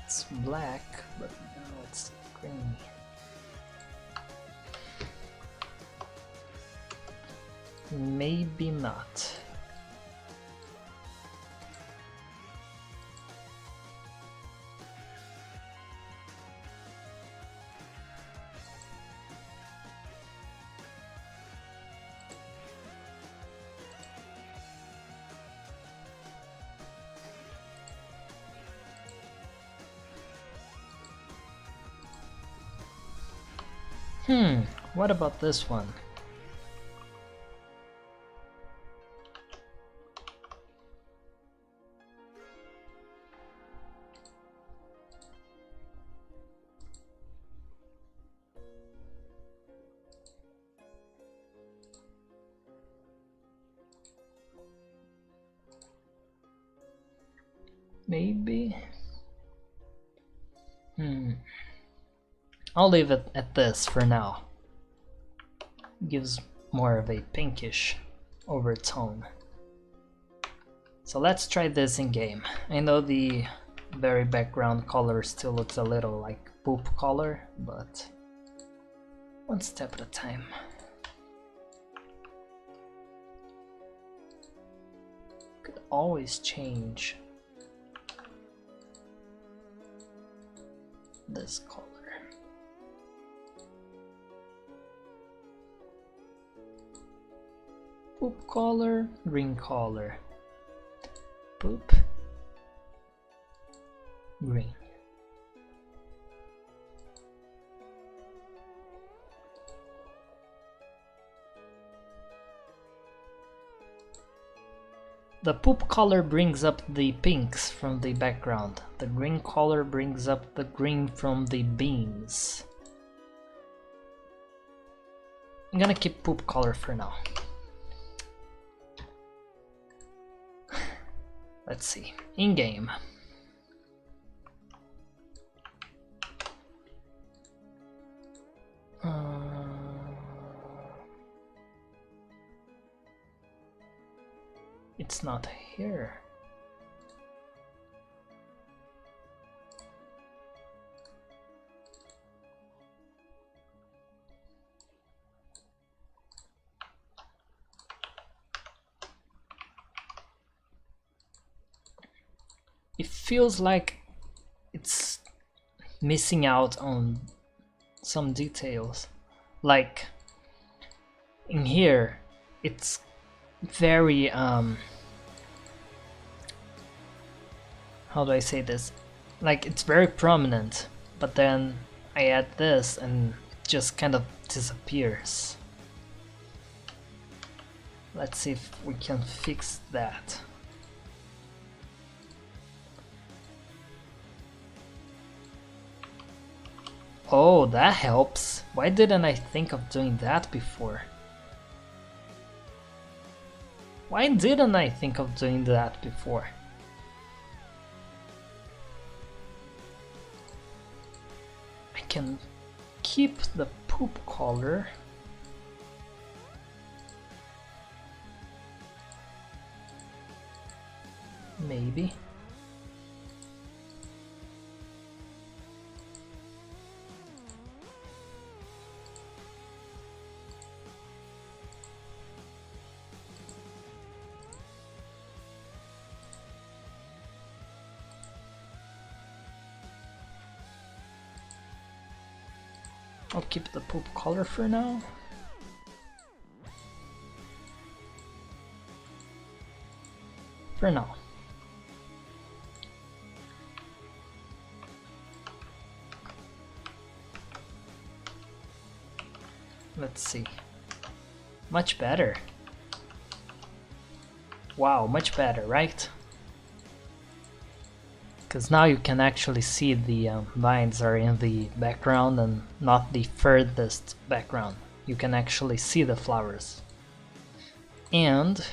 It's black, but now it's green. Maybe not. What about this one? Maybe? I'll leave it at this for now. Gives more of a pinkish overtone. So let's try this in game. I know the very background color still looks a little like poop color, but one step at a time. Could always change this color. poop color, green color. Poop, green. The poop color brings up the pinks from the background. The green color brings up the green from the beans. I'm gonna keep poop color for now. Let's see. In-game. It's not here. It feels like it's missing out on some details. Like in here, it's very how do I say this? Like it's very prominent, but then I add this and it just kind of disappears. Let's see if we can fix that. Oh, that helps. Why didn't I think of doing that before? Why didn't I think of doing that before? I can keep the poop color. Maybe. I'll keep the poop color for now. For now. Let's see. Much better. Wow, much better, right? Because now you can actually see the vines are in the background and not the furthest background. You can actually see the flowers. And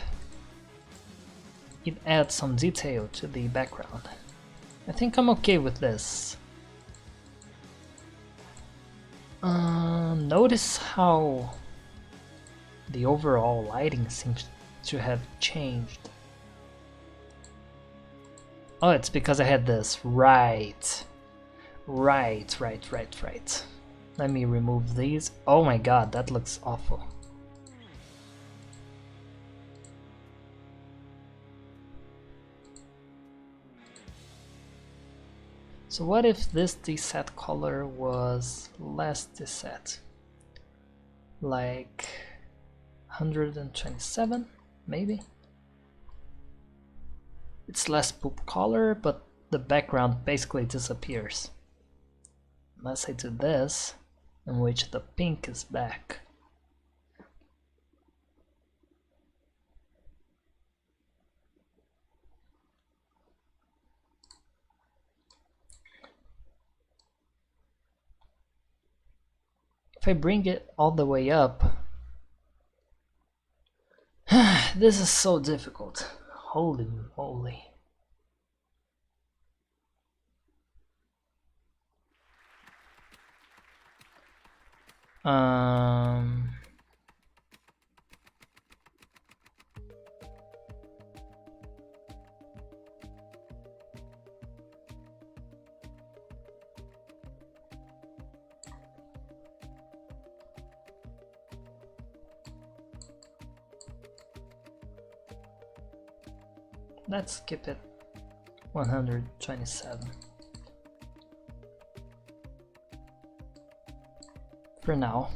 it adds some detail to the background. I think I'm okay with this. Notice how the overall lighting seems to have changed. Oh, it's because I had this. Right. Right. Let me remove these. Oh my god, that looks awful. So what if this deset color was less deset? Like 127, maybe? It's less poop color, but the background basically disappears. Unless I do this, in which the pink is back. If I bring it all the way up, this is so difficult. Holy moly. Let's keep it 127 for now.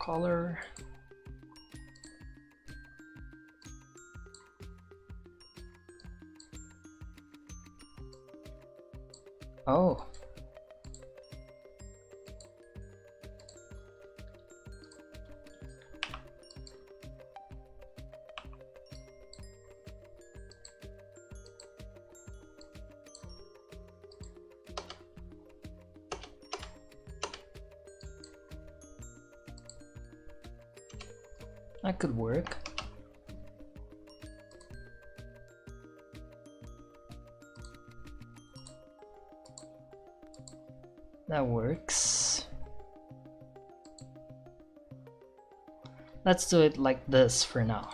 color. Oh. That could work. That works. Let's do it like this for now.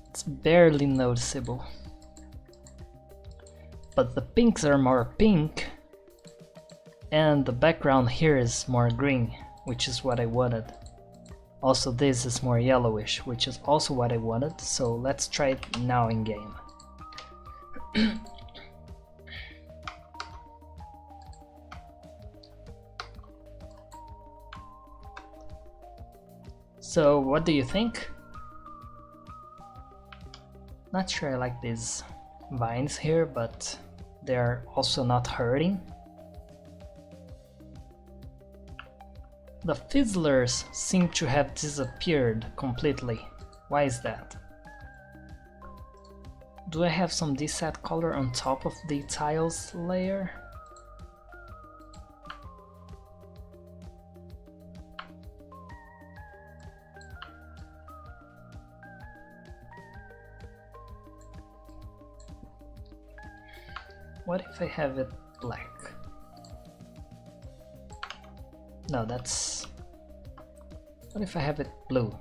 It's barely noticeable. But the pinks are more pink, and the background here is more green, which is what I wanted. Also this is more yellowish, which is also what I wanted, so let's try it now in game. So what do you think? Not sure I like these vines here, but they're also not hurting. The fizzlers seem to have disappeared completely. Why is that? Do I have some deset color on top of the tiles layer? What if I have it black? No, that's... What if I have it blue?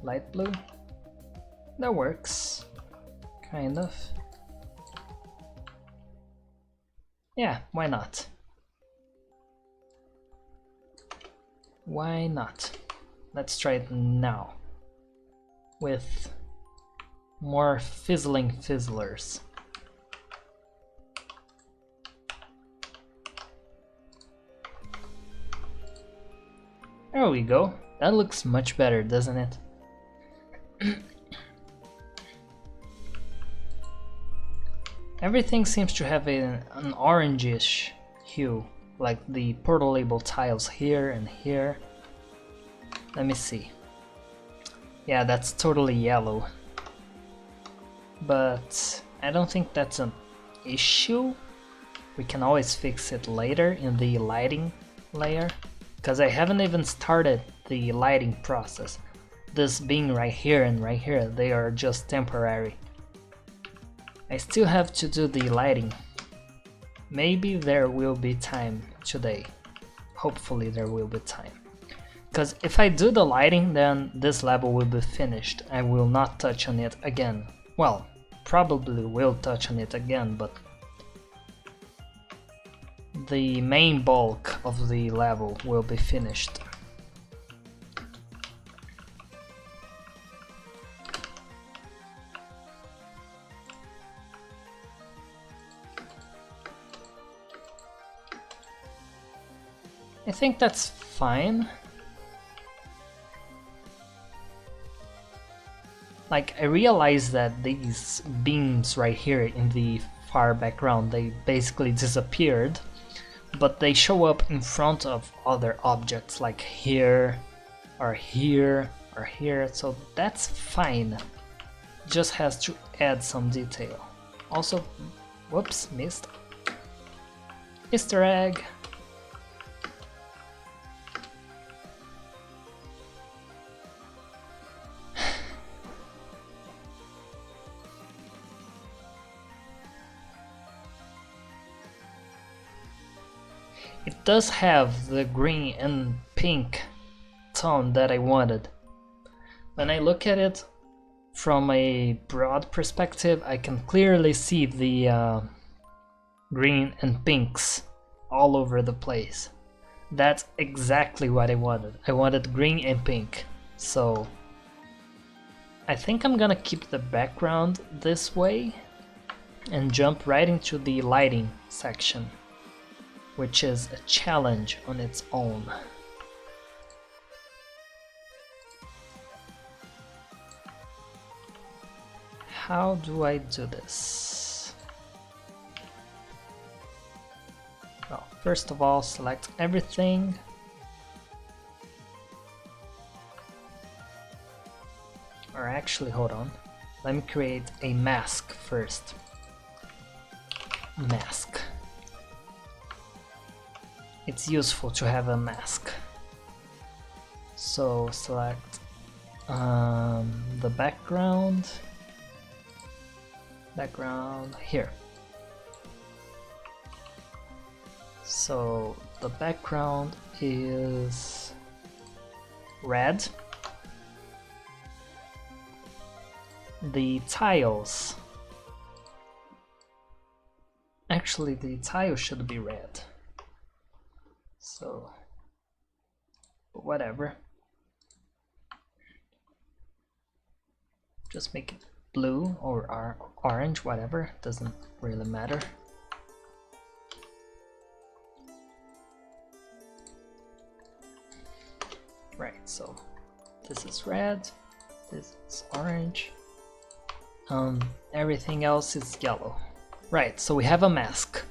Light blue? That works. Kind of. Yeah, why not? Why not? Let's try it now. With more fizzling fizzlers. There we go. That looks much better, doesn't it? Everything seems to have an orangish hue, like the portal label tiles here and here. Let me see. Yeah, that's totally yellow. But I don't think that's an issue. We can always fix it later in the lighting layer, because I haven't even started the lighting process. This being right here and right here, they are just temporary. I still have to do the lighting. Maybe there will be time today. Hopefully there will be time. Because if I do the lighting, then this level will be finished. I will not touch on it again. Well, probably will touch on it again, but the main bulk of the level will be finished. I think that's fine. Like, I realize that these beams right here in the far background, they basically disappeared, but they show up in front of other objects like here, or here, or here, so that's fine. Just has to add some detail. Also, whoops, missed. Easter egg. It does have the green and pink tone that I wanted. When I look at it from a broad perspective, I can clearly see the green and pinks all over the place. That's exactly what I wanted. I wanted green and pink. So I think I'm gonna keep the background this way and jump right into the lighting section, which is a challenge on its own. How do I do this? Well, first of all, select everything. Or actually, hold on. Let me create a mask first. Mask. It's useful to have a mask. So select the background. Background here. So the background is red. The tiles. Actually, the tile should be red. So, whatever. Just make it blue or orange, whatever. Doesn't really matter. Right, so this is red, this is orange. Everything else is yellow. Right, so we have a mask.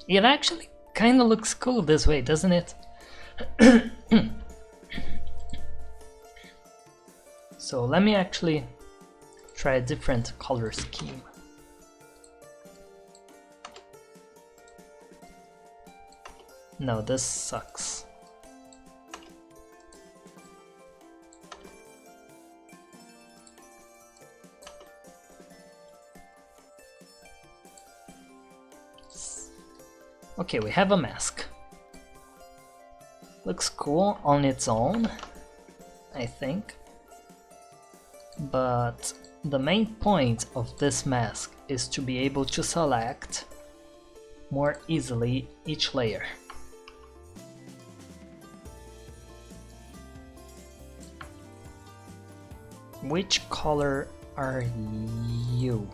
It actually kind of looks cool this way, doesn't it? So let me actually try a different color scheme. No, this sucks. Okay, we have a mask. Looks cool on its own, I think. But the main point of this mask is to be able to select more easily each layer. Which color are you?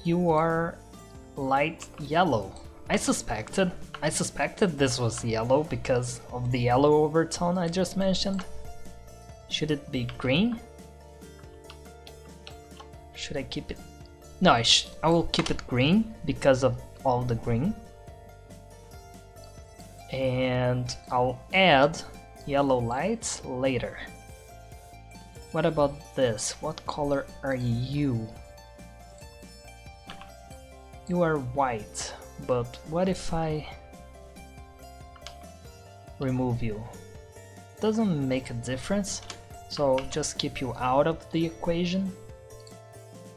You are light yellow. I suspected this was yellow because of the yellow overtone I just mentioned. Should it be green? Should I keep it? No, I will keep it green because of all the green. And I'll add yellow lights later. What about this? What color are you? You are white, but what if I remove you? Doesn't make a difference, so just keep you out of the equation.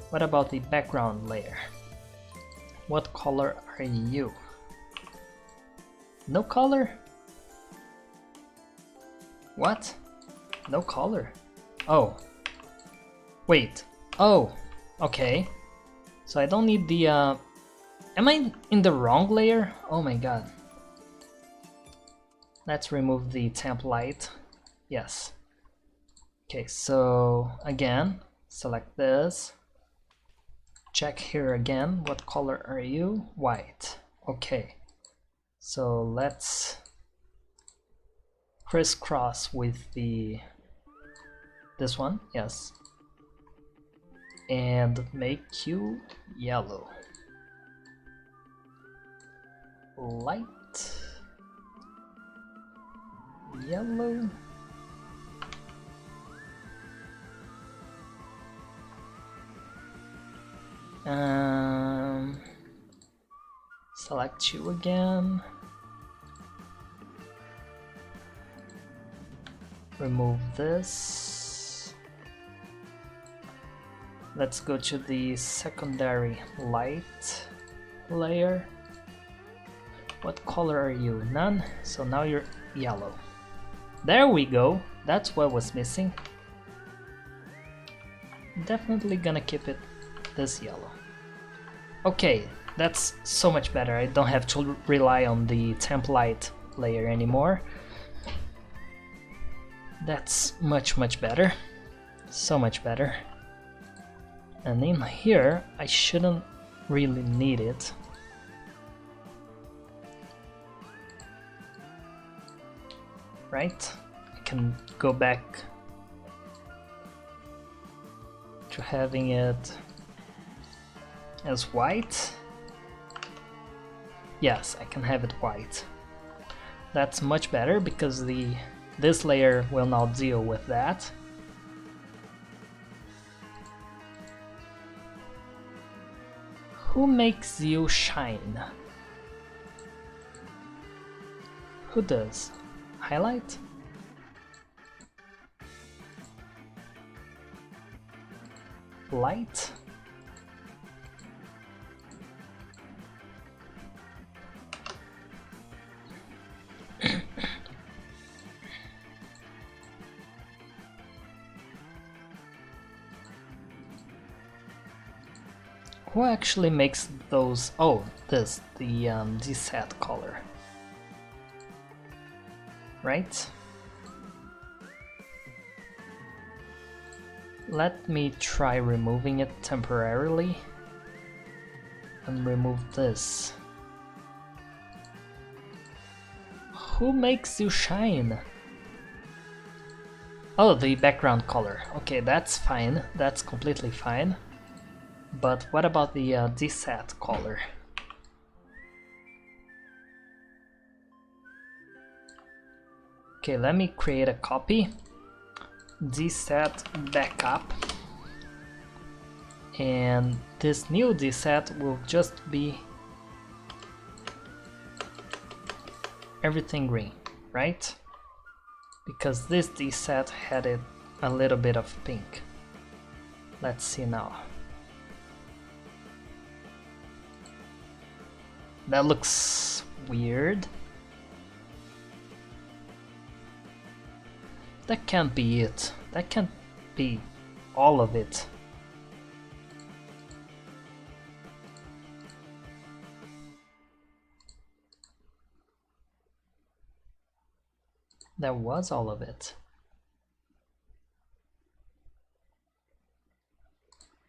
What about the background layer? What color are you? No color? What? No color? Oh. Wait. Oh. Okay. So I don't need the... Am I in the wrong layer? Oh my god. Let's remove the temp light. Yes. Okay, so again, select this. Check here again. What color are you? White. Okay. So let's crisscross with this one. Yes. And make you yellow. Light yellow. Select you again. Remove this. Let's go to the secondary light layer. What color are you? None. So now you're yellow. There we go. That's what was missing. Definitely gonna keep it this yellow. Okay, That's so much better. I don't have to rely on the template layer anymore. That's much better. So much better. And in here, I shouldn't really need it. Right? I can go back to having it as white. Yes, I can have it white. That's much better because this layer will now deal with that. Who makes you shine? Who does? Highlight? Light? Who actually makes those? Oh, the set color, right? Let me try removing it temporarily and remove this. Who makes you shine? Oh, the background color. Okay, that's fine. That's completely fine. But what about the dset color? Okay, let me create a copy. Dset backup. And this new dset will just be everything green, right? Because this dset had it a little bit of pink. Let's see now. That looks weird. That can't be it. That can't be all of it. That was all of it.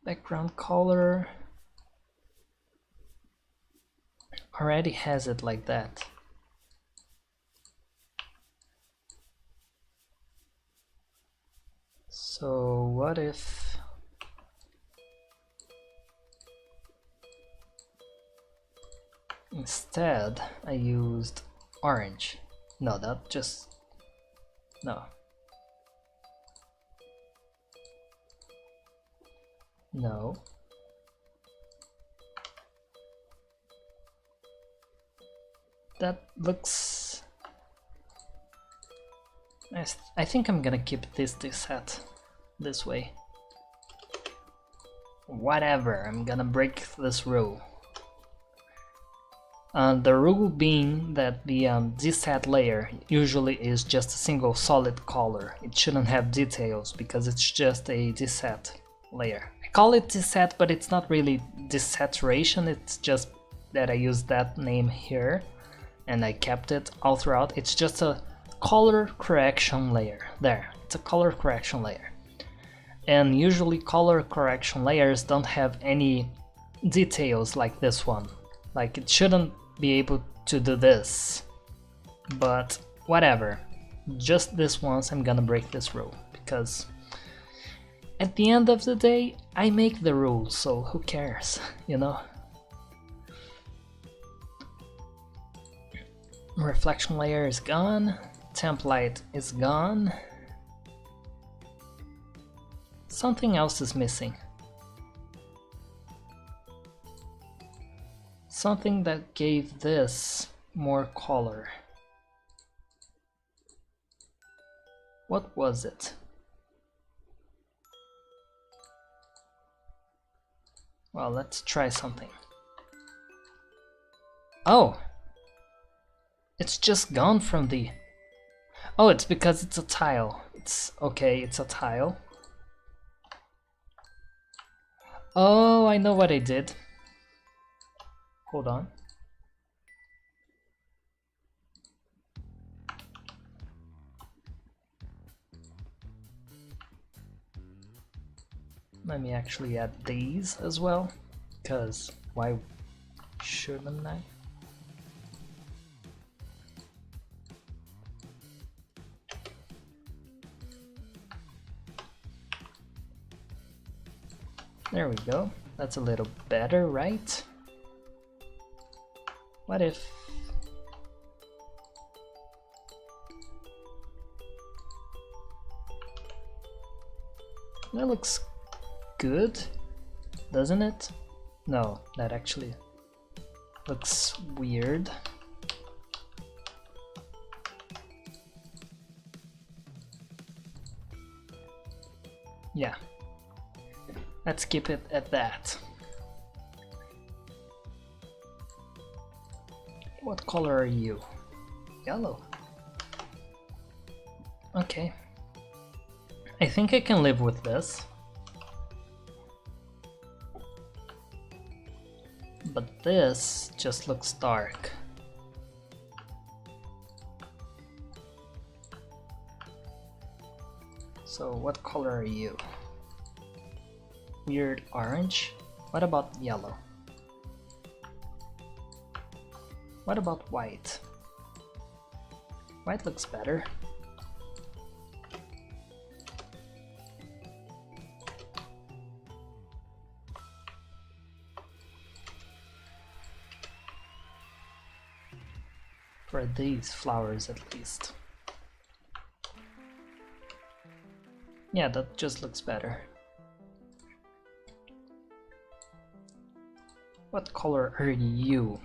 Background color already has it like that. So what if instead I used orange? No, that just no. No. That looks nice. I think I'm gonna keep this set this way. Whatever, I'm gonna break this rule. The rule being that the dset layer usually is just a single solid color. It shouldn't have details because it's just a dset layer. I call it dset, but it's not really desaturation, it's just that I used that name here and I kept it all throughout. It's just a color correction layer. There, it's a color correction layer. And usually color correction layers don't have any details like this one. Like it shouldn't be able to do this. But whatever. Just this once I'm gonna break this rule because at the end of the day I make the rules, so who cares, you know? Reflection layer is gone. Template is gone. Something else is missing. Something that gave this more color. What was it? Well, let's try something. Oh! It's just gone from the... Oh, it's because it's a tile. It's okay, it's a tile. Oh, I know what I did. Hold on. Let me actually add these as well, because why shouldn't I? There we go. That's a little better, right? What if... That looks good, doesn't it? No, that actually looks weird. Yeah, let's keep it at that. What color are you? Yellow. Okay. I think I can live with this. But this just looks dark. So what color are you? Weird orange? What about yellow? What about white? White looks better. For these flowers at least. Yeah, that just looks better. What color are you?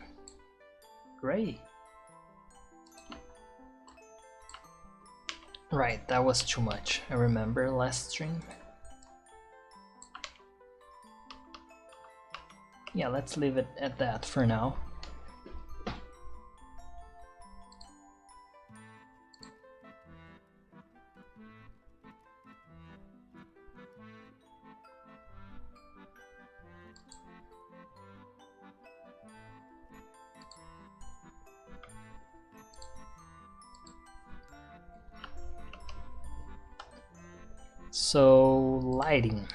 Gray. Right, that was too much. I remember last stream. Yeah, let's leave it at that for now. So, lighting.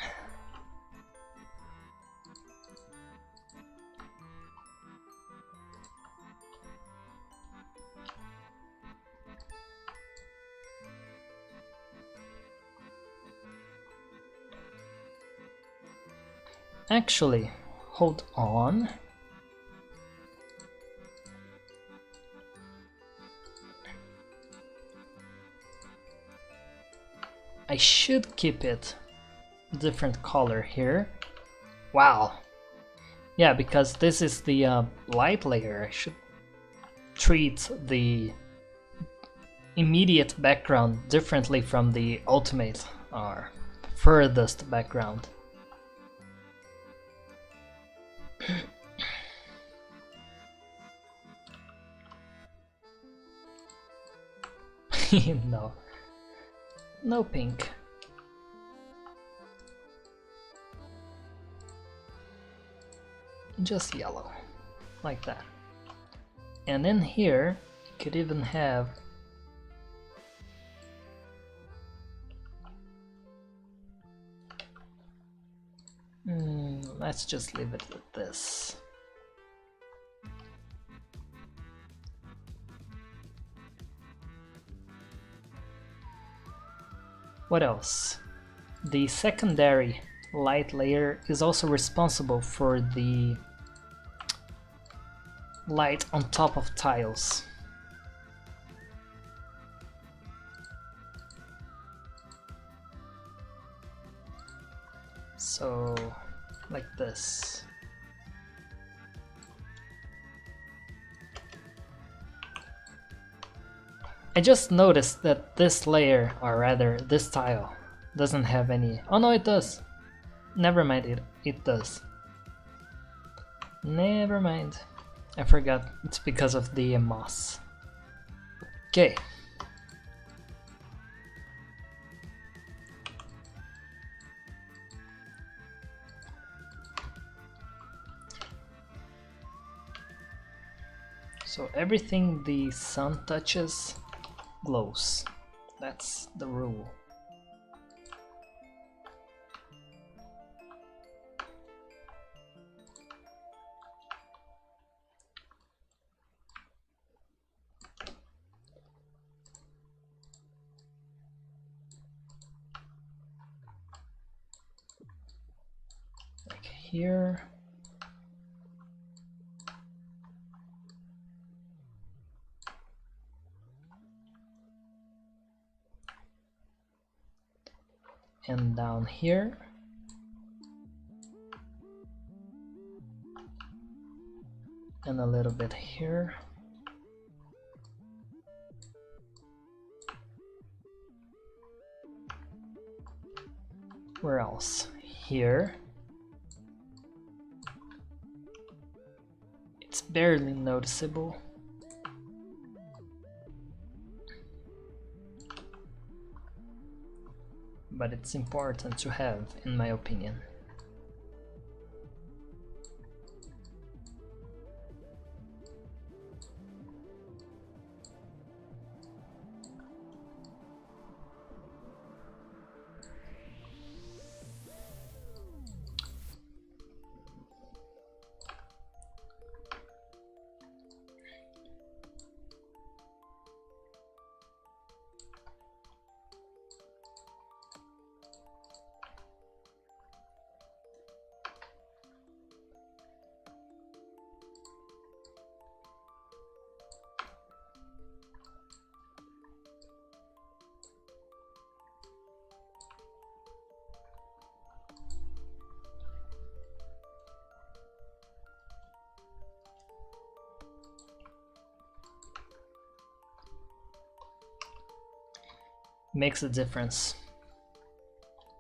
Actually, hold on. I should keep it different color here. Wow. Yeah, because this is the light layer. I should treat the immediate background differently from the ultimate or furthest background. No. No pink. Just yellow. Like that. And in here, you could even have let's just leave it with this. What else? The secondary light layer is also responsible for the light on top of tiles. So, like this. I just noticed that this layer, or rather this tile, doesn't have any... Oh no, it does! Never mind, it does. Never mind. I forgot, it's because of the moss. Okay. So everything the sun touches glows. That's the rule. Like here. And down here. And a little bit here. Where else? Here. It's barely noticeable. But it's important to have, in my opinion. Makes a difference.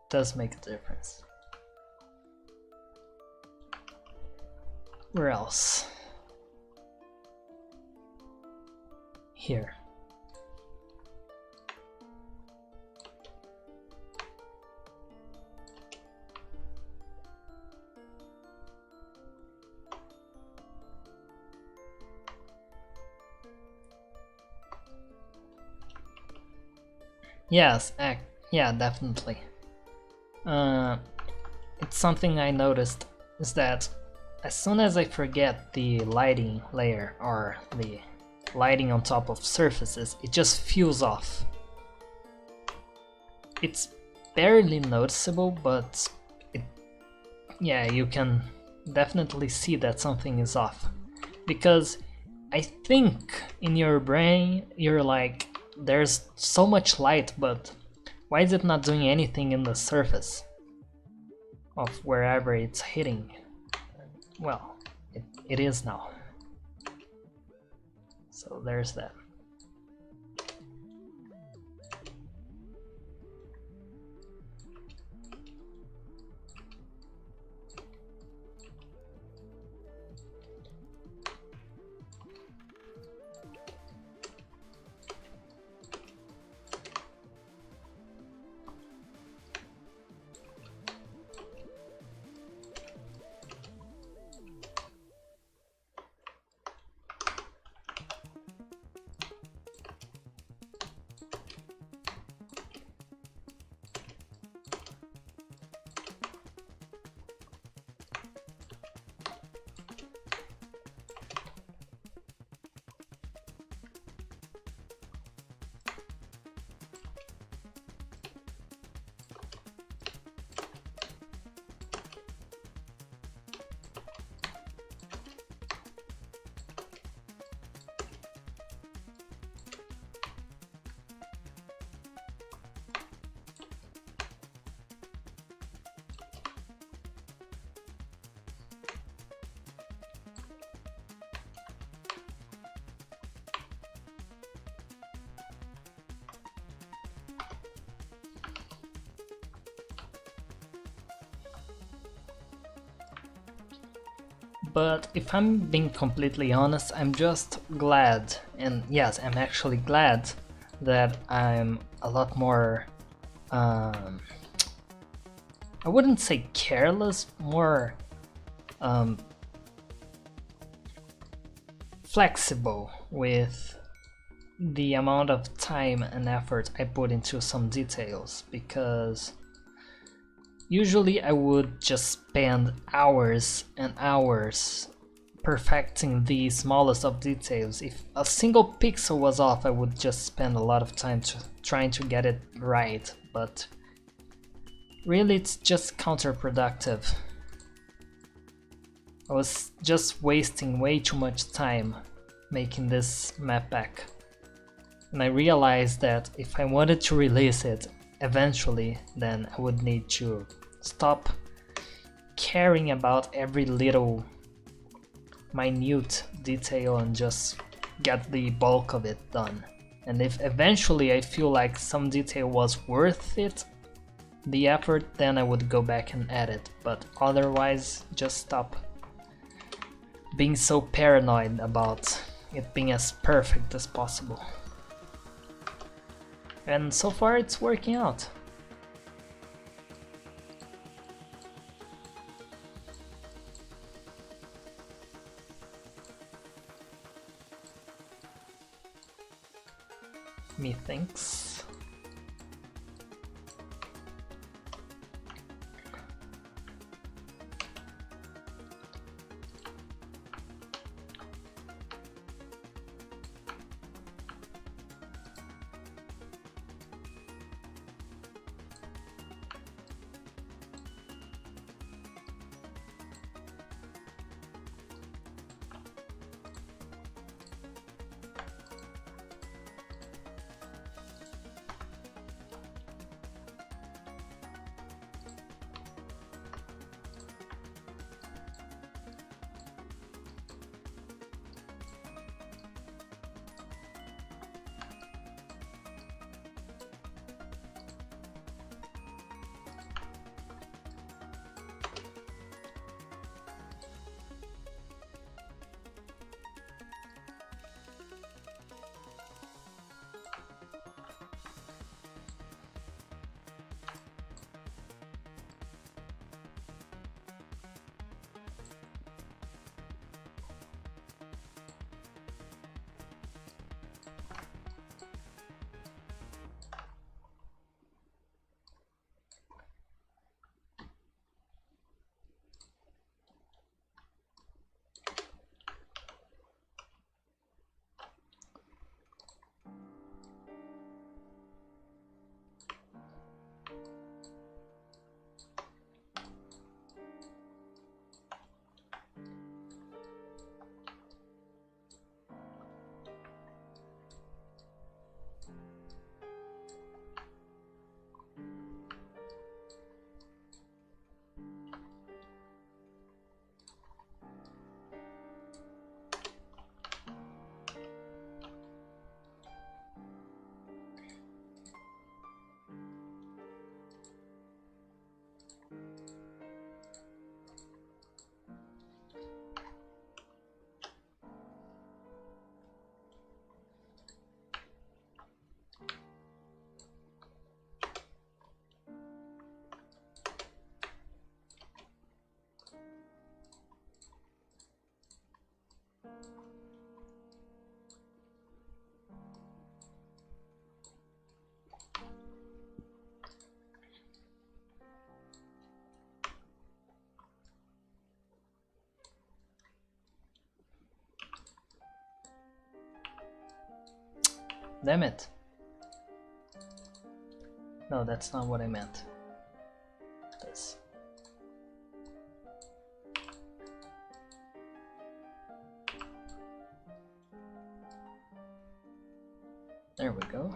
Does make a difference. Where else? Here. Yes, yeah, definitely. It's something I noticed is that as soon as I forget the lighting layer or the lighting on top of surfaces, it just feels off. It's barely noticeable, but yeah, you can definitely see that something is off. Because I think in your brain, you're like, there's so much light, but why is it not doing anything in the surface of wherever it's hitting? Well, it is now. So there's that. But if I'm being completely honest, I'm just glad, and yes, I'm actually glad that I'm a lot more, I wouldn't say careless, more flexible with the amount of time and effort I put into some details, because usually I would just spend hours and hours perfecting the smallest of details. If a single pixel was off, I would just spend a lot of time trying to get it right, but really it's just counterproductive. I was just wasting way too much time making this map pack. And I realized that if I wanted to release it eventually, then I would need to stop caring about every little minute detail and just get the bulk of it done. And if eventually I feel like some detail was worth it, the effort, then I would go back and add it. But otherwise, just stop being so paranoid about it being as perfect as possible. And so far it's working out. Methinks. Damn it. No, that's not what I meant. This. There we go.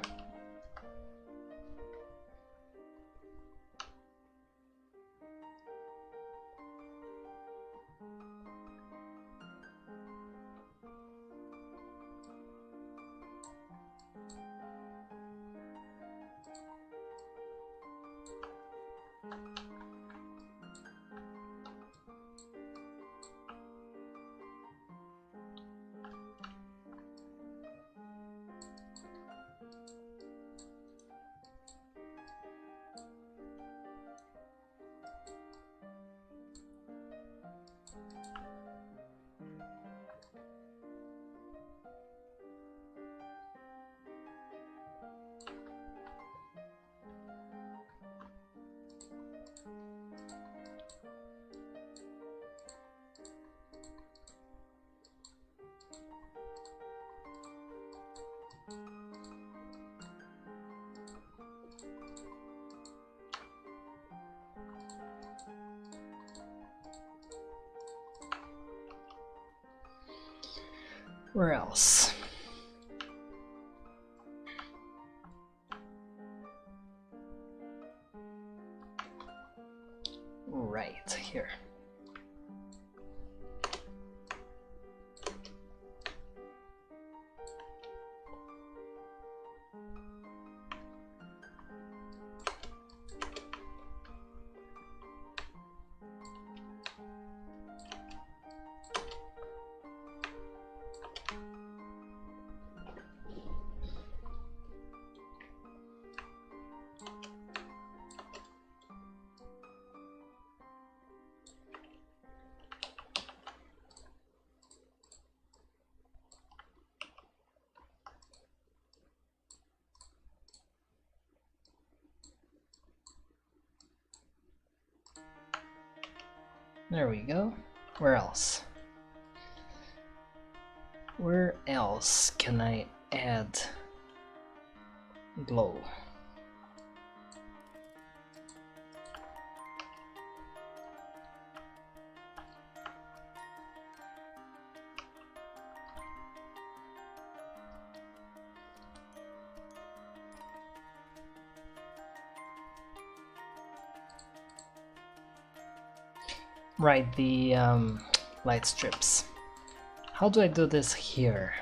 Where else? Right here. There we go. Where else? Where else can I add glow? Right, the light strips. How do I do this here?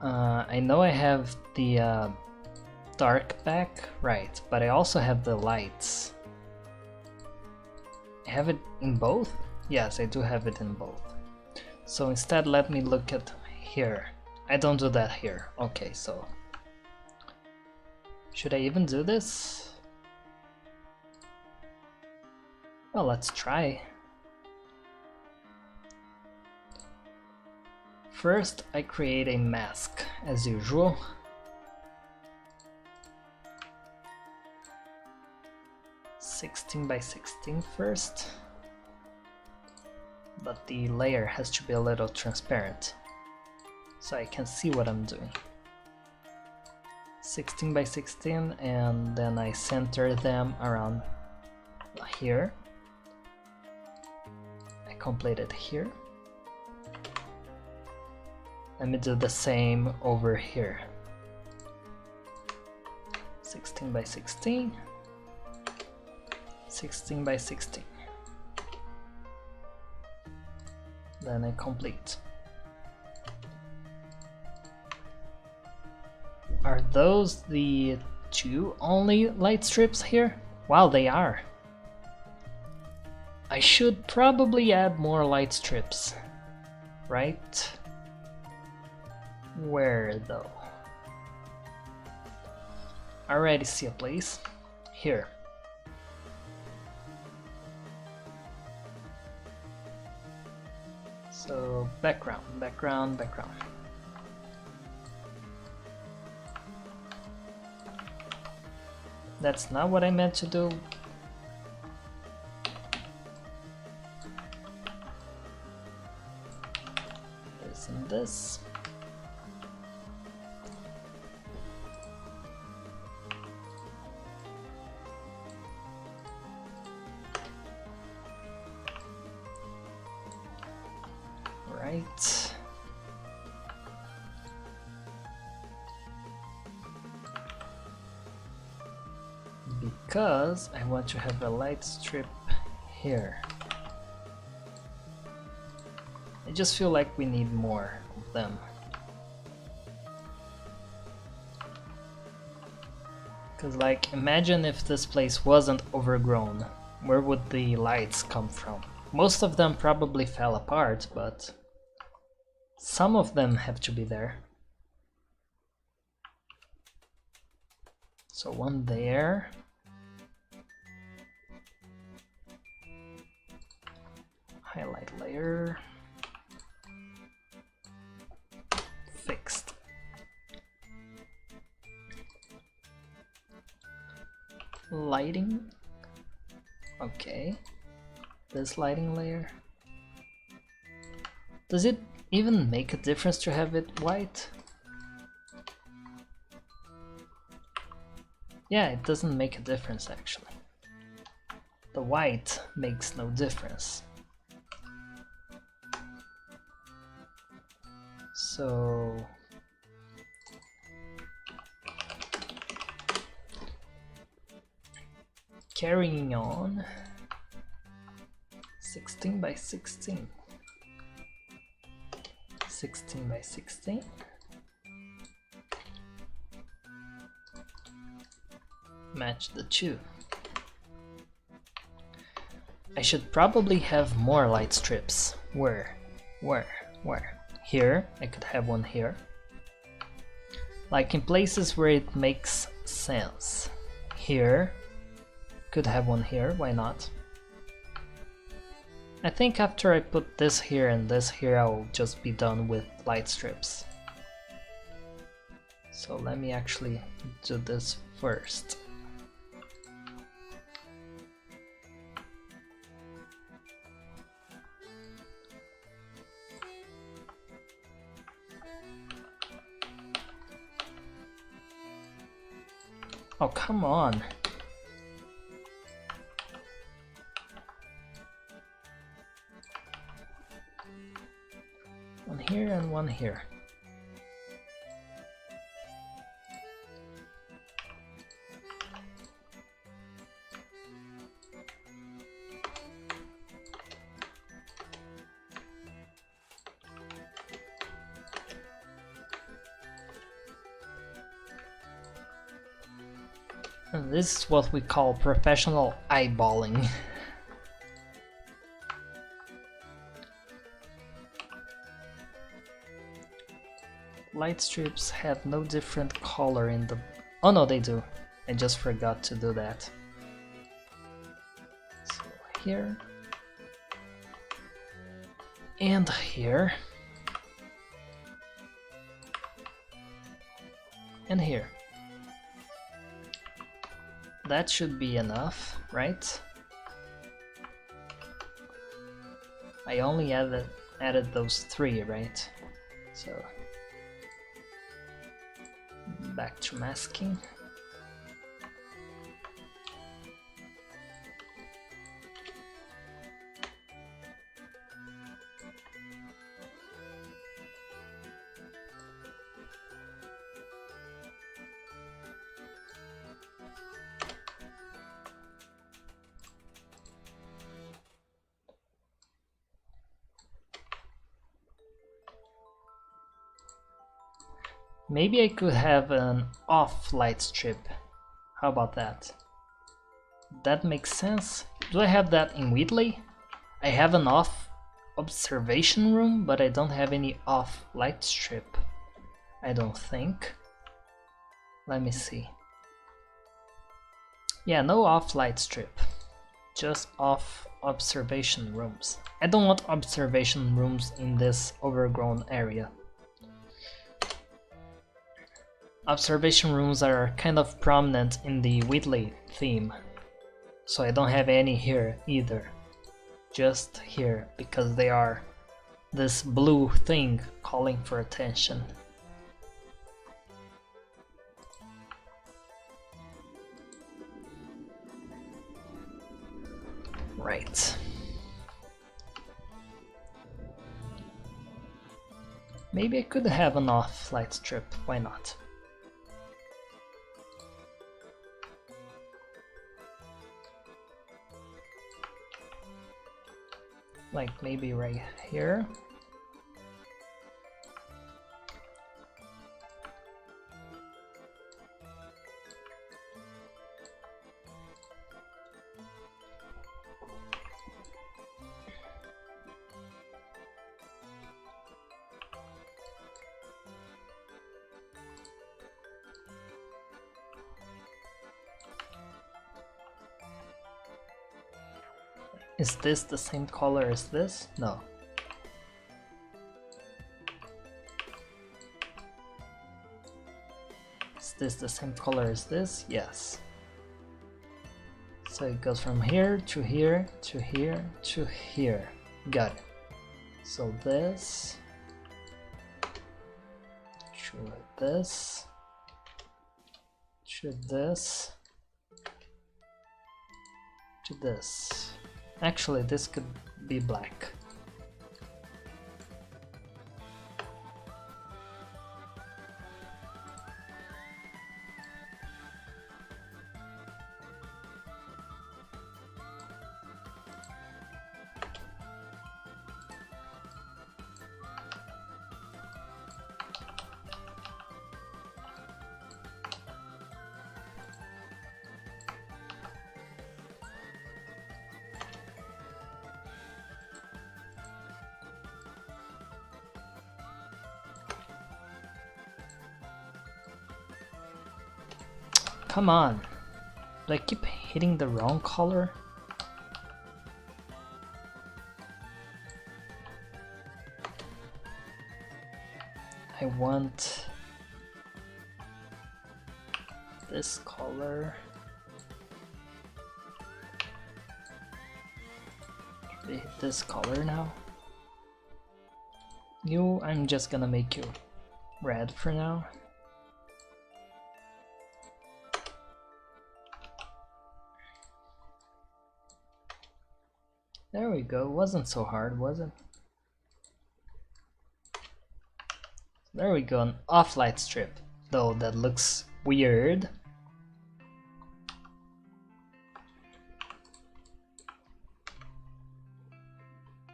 I know I have the dark back, right, but I also have the lights. I have it in both? Yes, I do have it in both. So instead, let me look at here. I don't do that here. Okay, so should I even do this? Well, let's try. First, I create a mask, as usual. (16 by 16 first. But the layer has to be a little transparent, so I can see what I'm doing. 16 by 16, and then I center them around here. I complete it here. Let me do the same over here. 16 by 16, 16 by 16. Then I complete. Are those the two only light strips here? Wow, they are. I should probably add more light strips, right? Where though? I already see a place. Here. So background, background, background. That's not what I meant to do. This and this. Right. Because I want to have a light strip here. I just feel like we need more of them. Because like, imagine if this place wasn't overgrown. Where would the lights come from? Most of them probably fell apart, but some of them have to be there. So one there. Highlight layer. Fixed. Lighting. Okay. This lighting layer. Does it even make a difference to have it white? Yeah, it doesn't make a difference actually. The white makes no difference. So carrying on, 16 by 16, 16 by 16. Match the two. I should probably have more light strips. Where? Here, I could have one here. Like in places where it makes sense. Here, could have one here, why not? I think after I put this here and this here, I'll just be done with light strips. So let me actually do this first. Oh, come on. One here and one here. And this is what we call professional eyeballing. Light strips have no different color in the... Oh no, they do. I just forgot to do that. So here. And here. And here. That should be enough, right? I only added those three, right? So back to masking. Maybe I could have an off light strip. How about that? That makes sense. Do I have that in Wheatley? I have an off observation room, but I don't have any off light strip. I don't think. Let me see. Yeah, no off light strip. Just off observation rooms. I don't want observation rooms in this overgrown area. Observation rooms are kind of prominent in the Wheatley theme, so I don't have any here either. Just here, because they are this blue thing calling for attention. Right. Maybe I could have an off light strip, why not? Like maybe right here. Is this the same color as this? No. Is this the same color as this? Yes. So it goes from here to here to here to here. Got it. So this to this to this to this. Actually, this could be black. Come on! Do I keep hitting the wrong color? I want this color. Should I hit this color now? I'm just gonna make you red for now. There we go, wasn't so hard, was it? There we go, an off-light strip, though that looks weird.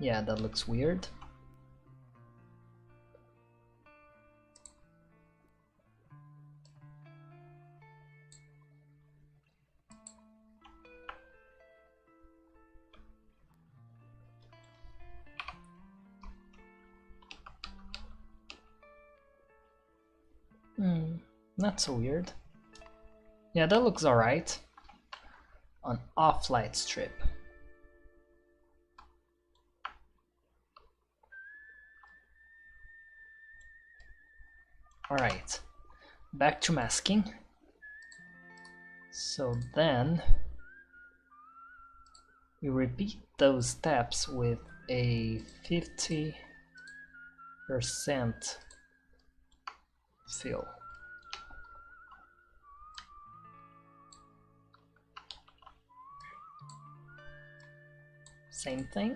Yeah, that looks weird. Not so weird. Yeah, that looks alright. An off-light strip. Alright, back to masking. So then we repeat those steps with a 50% fill. Same thing,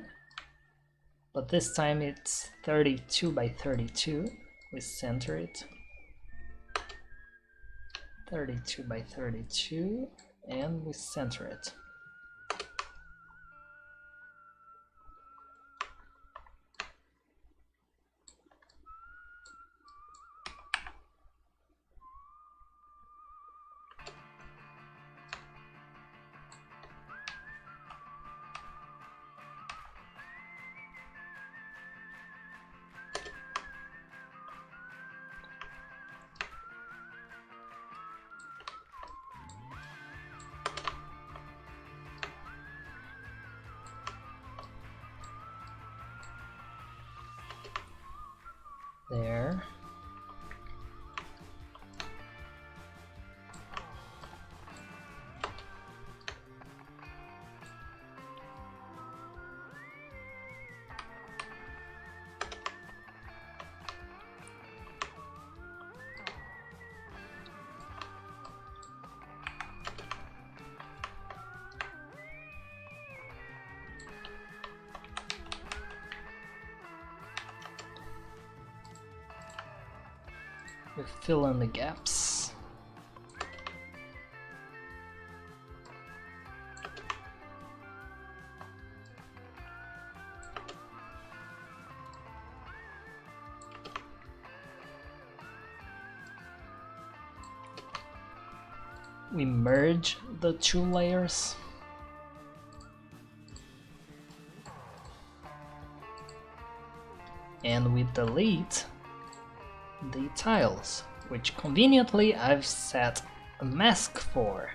but this time it's 32 by 32. We center it. 32 by 32, and we center it. There. We fill in the gaps. We merge the two layers. And we delete the tiles, which conveniently I've set a mask for.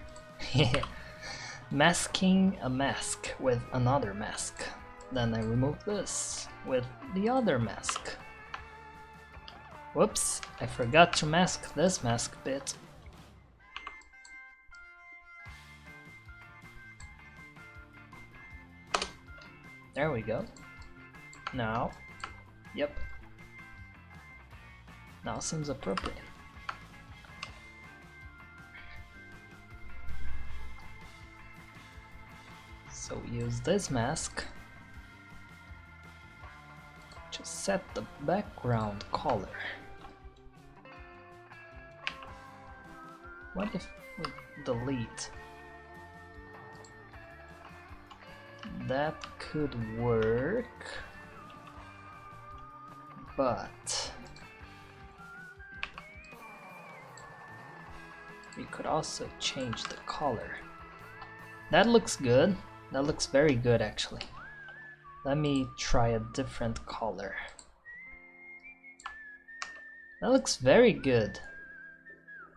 Masking a mask with another mask. Then I remove this with the other mask. Whoops, I forgot to mask this mask bit. There we go. Now, yep. Now seems appropriate. So we use this mask to set the background color. What if we delete? That could work, but we could also change the color. That looks good. That looks very good actually. Let me try a different color. That looks very good.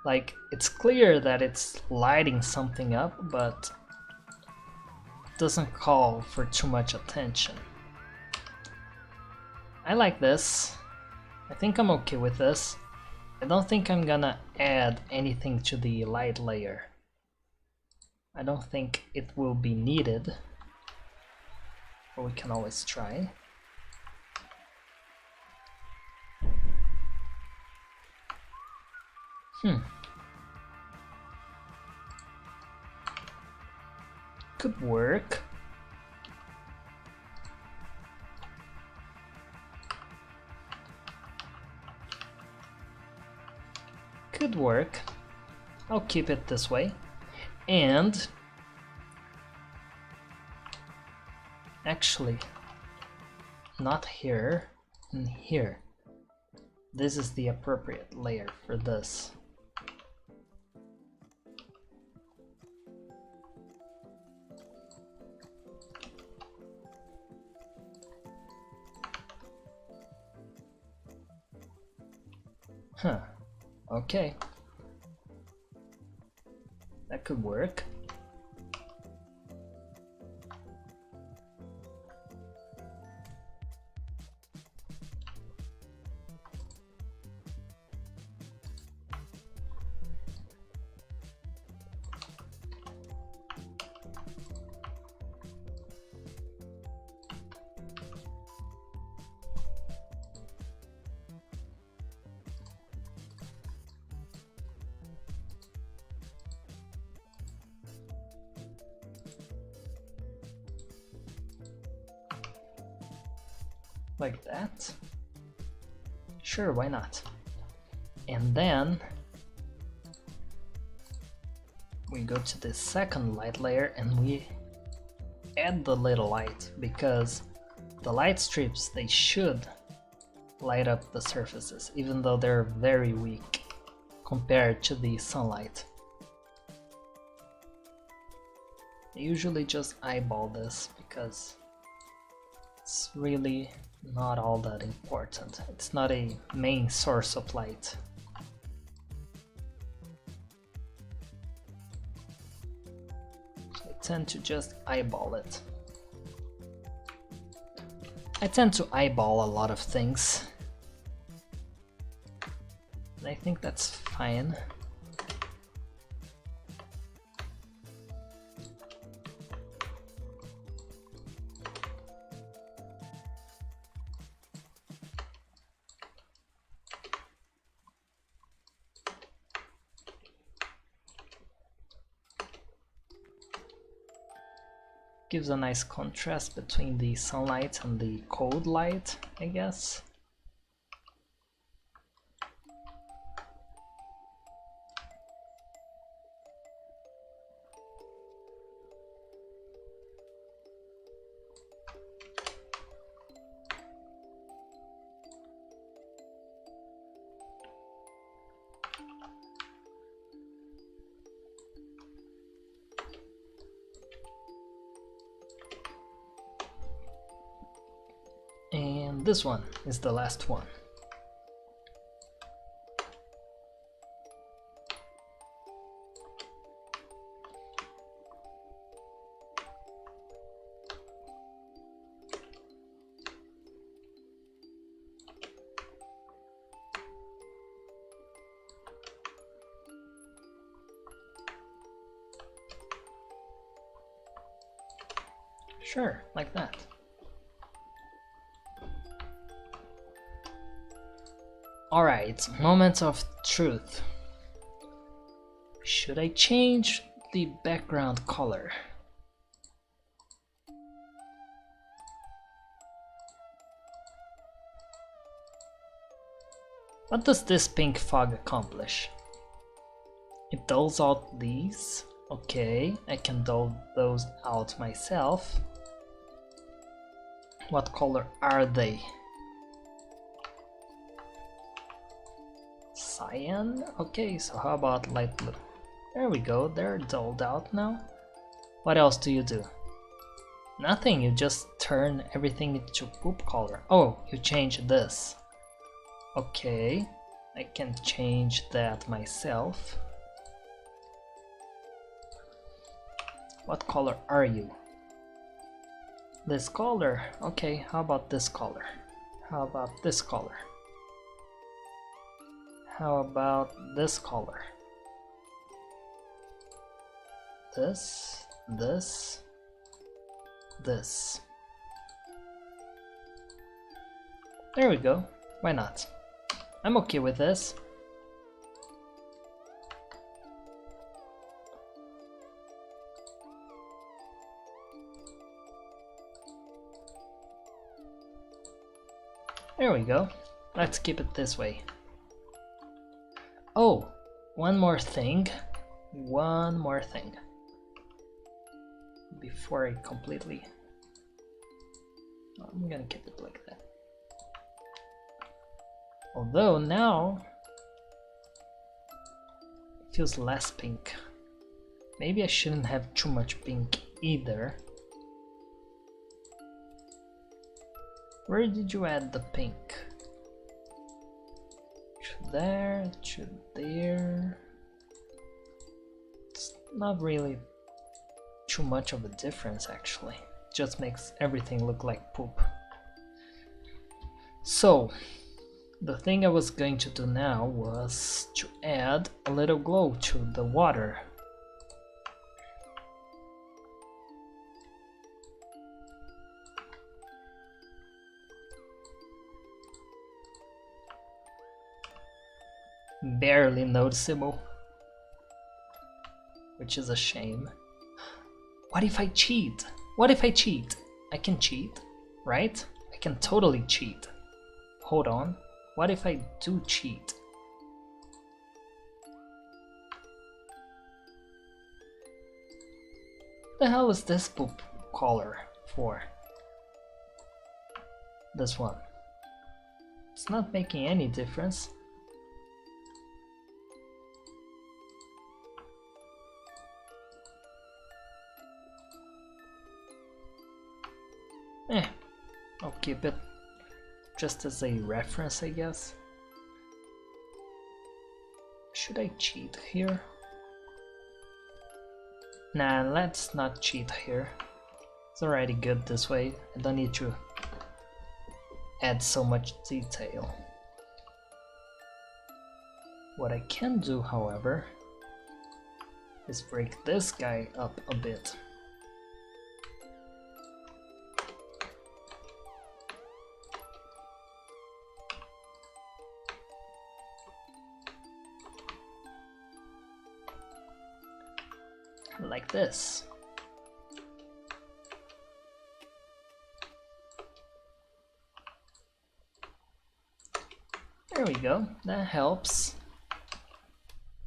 Like, it's clear that it's lighting something up, but it doesn't call for too much attention. I like this. I think I'm okay with this. I don't think I'm gonna add anything to the light layer. I don't think it will be needed, but we can always try. Could work. Could work. I'll keep it this way. And actually, not here, and here. This is the appropriate layer for this. Huh. Okay. That could work. Like that? Sure, why not? And then we go to the second light layer and we add the little light, because the light strips, they should light up the surfaces, even though they're very weak compared to the sunlight. I usually just eyeball this because it's really not all that important. It's not a main source of light. So I tend to just eyeball it. I tend to eyeball a lot of things, and I think that's fine. Gives a nice contrast between the sunlight and the cold light, I guess. And this one is the last one. Sure, like that. Alright, moment of truth. Should I change the background color? What does this pink fog accomplish? It dulls out these. Okay, I can dull those out myself. What color are they? Cyan? Okay, so how about light blue? There we go, they're dulled out now. What else do you do? Nothing, you just turn everything into poop color. Oh, you change this. Okay, I can change that myself. What color are you? This color. Okay, how about this color? How about this color? How about this color? This, this, this. There we go. Why not? I'm okay with this. There we go. Let's keep it this way. Oh, one more thing. One more thing. Before I completely... I'm gonna keep it like that. Although now it feels less pink. Maybe I shouldn't have too much pink either. Where did you add the pink? To there, to there. It's not really too much of a difference actually. It just makes everything look like poop. So, the thing I was going to do now was to add a little glow to the water. Barely noticeable, which is a shame. What if I cheat? What if I cheat? I can cheat, right? I can totally cheat. Hold on. What if I do cheat? The hell is this poop color for? This one. It's not making any difference. I'll keep it just as a reference, I guess. Should I cheat here? Nah, let's not cheat here. It's already good this way. I don't need to add so much detail. What I can do, however, is break this guy up a bit. Like this. There we go, that helps.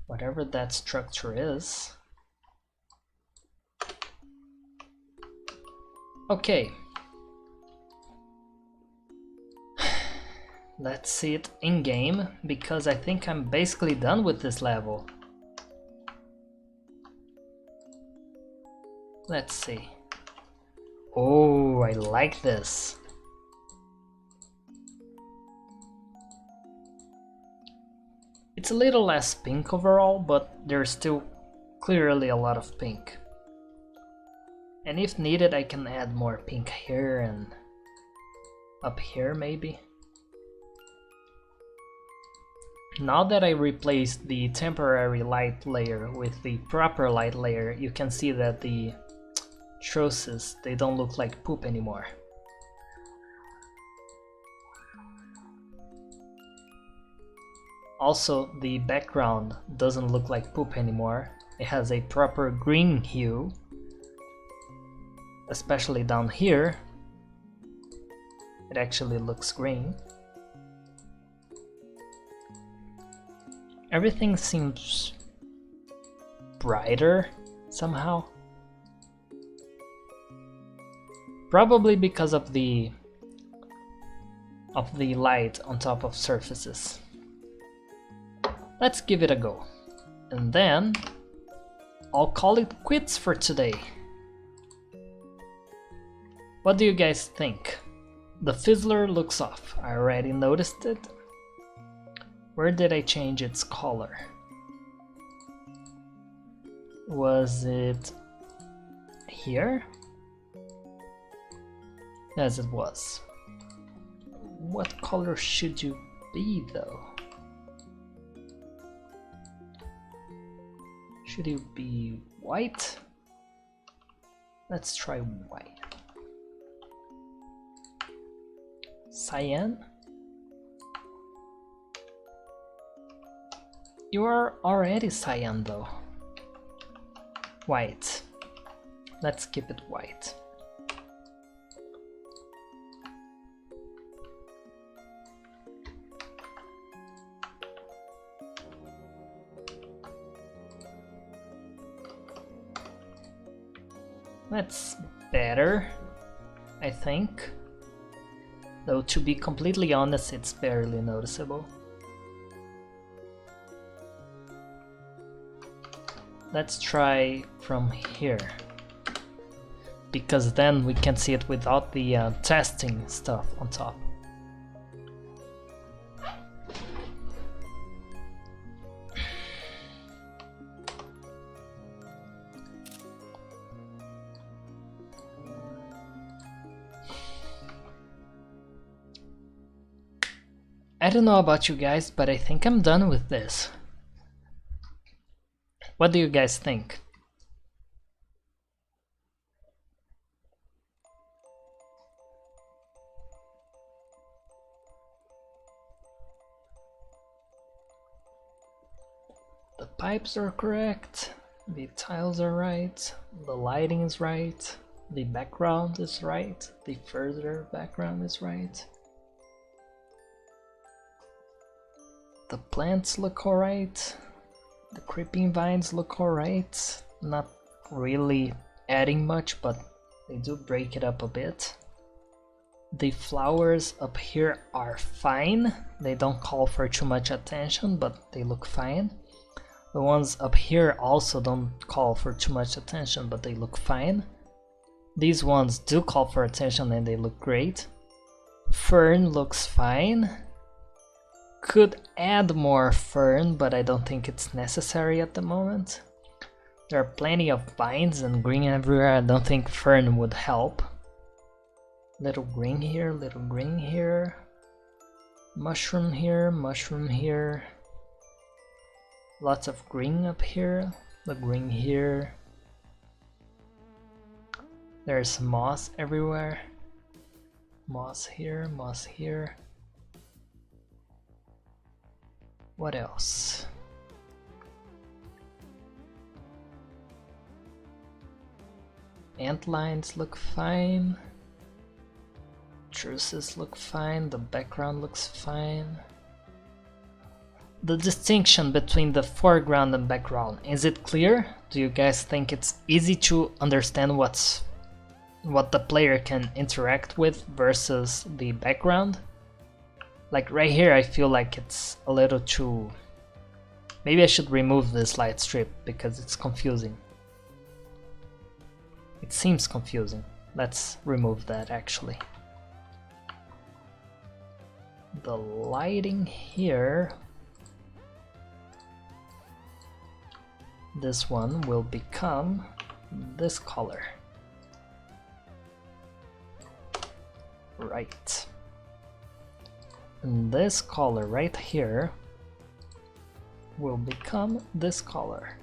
Whatever that structure is. Okay. Let's see it in game, because I think I'm basically done with this level. Let's see. Oh, I like this. It's a little less pink overall, but there's still clearly a lot of pink. And if needed, I can add more pink here and up here maybe. Now that I replaced the temporary light layer with the proper light layer, you can see that the trusses, they don't look like poop anymore. Also, the background doesn't look like poop anymore. It has a proper green hue, especially down here. It actually looks green. Everything seems brighter somehow. Probably because of the light on top of surfaces. Let's give it a go. And then I'll call it quits for today. What do you guys think? The fizzler looks off. I already noticed it. Where did I change its color? Was it here? As it was. What color should you be though? Should you be white? Let's try white. Cyan? You are already cyan though. White. Let's keep it white. That's better, I think. Though to be completely honest, it's barely noticeable. Let's try from here, because then we can see it without the testing stuff on top. I don't know about you guys, but I think I'm done with this. What do you guys think? The pipes are correct, the tiles are right, the lighting is right, the background is right, the further background is right. The plants look alright, the creeping vines look alright, not really adding much, but they do break it up a bit. The flowers up here are fine, they don't call for too much attention, but they look fine. The ones up here also don't call for too much attention, but they look fine. These ones do call for attention and they look great. Fern looks fine. Could add more fern, but I don't think it's necessary at the moment. There are plenty of vines and green everywhere. I don't think fern would help. Little green here, little green here. Mushroom here, mushroom here. Lots of green up here, the green here. There's moss everywhere. Moss here, moss here. What else? Ant lines look fine. Truces look fine. The background looks fine. The distinction between the foreground and background, is it clear? Do you guys think it's easy to understand what the player can interact with versus the background? Like right here I feel like it's a little too... Maybe I should remove this light strip because it's confusing. It seems confusing. Let's remove that actually. The lighting here... This one will become this color. Right. And this color right here will become this color.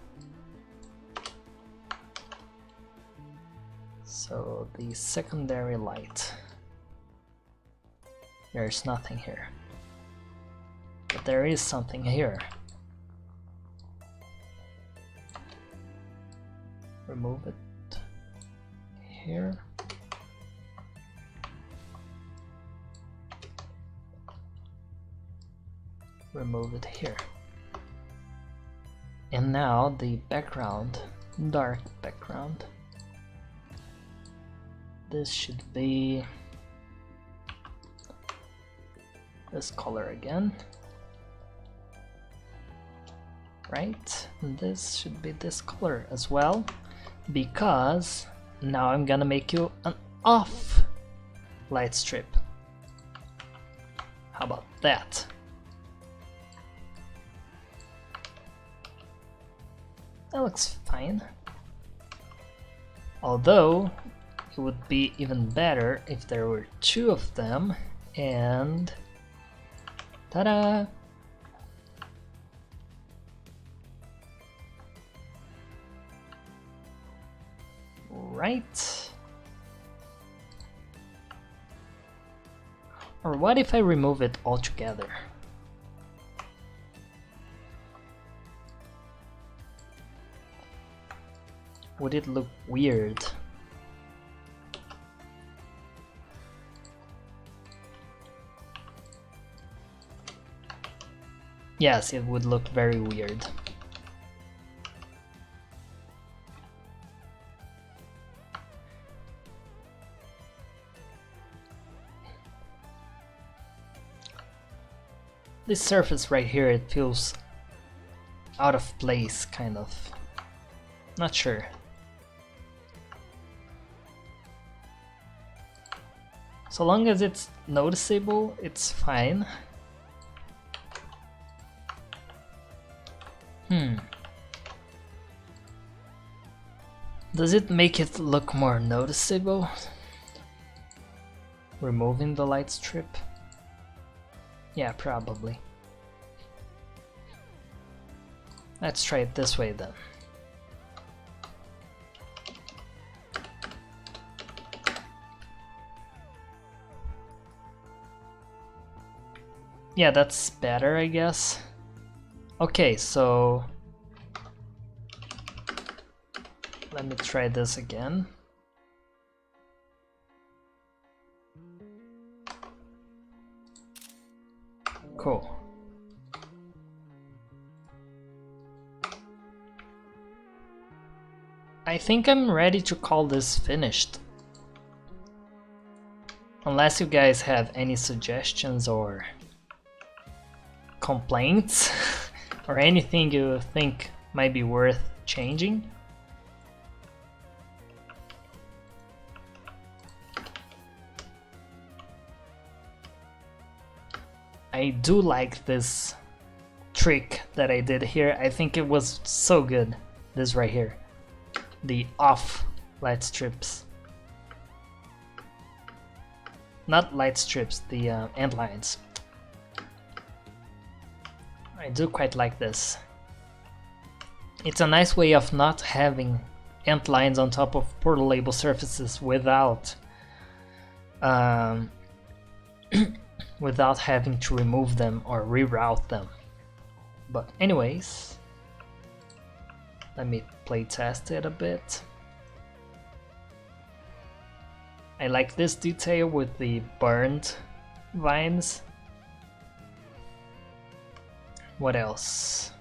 So the secondary light. There's nothing here. But there is something here. Remove it here. Remove it here. And now the background, dark background. This should be this color again. Right? And this should be this color as well. Because now I'm gonna make you an off light strip. How about that? That looks fine. Although, it would be even better if there were two of them, and ta-da! Right. Or what if I remove it altogether? Would it look weird? Yes, it would look very weird. This surface right here, it feels out of place, kind of. Not sure. So long as it's noticeable, it's fine. Does it make it look more noticeable? Removing the light strip? Yeah, probably. Let's try it this way then. Yeah, that's better, I guess. Okay, so let me try this again. Cool. I think I'm ready to call this finished. Unless you guys have any suggestions or complaints or anything you think might be worth changing. I do like this trick that I did here. I think it was so good, this right here. The off light strips. Not light strips, the end lines. I do quite like this. It's a nice way of not having end lines on top of portal label surfaces without without having to remove them or reroute them. But anyways, let me play test it a bit. I like this detail with the burned vines. What else?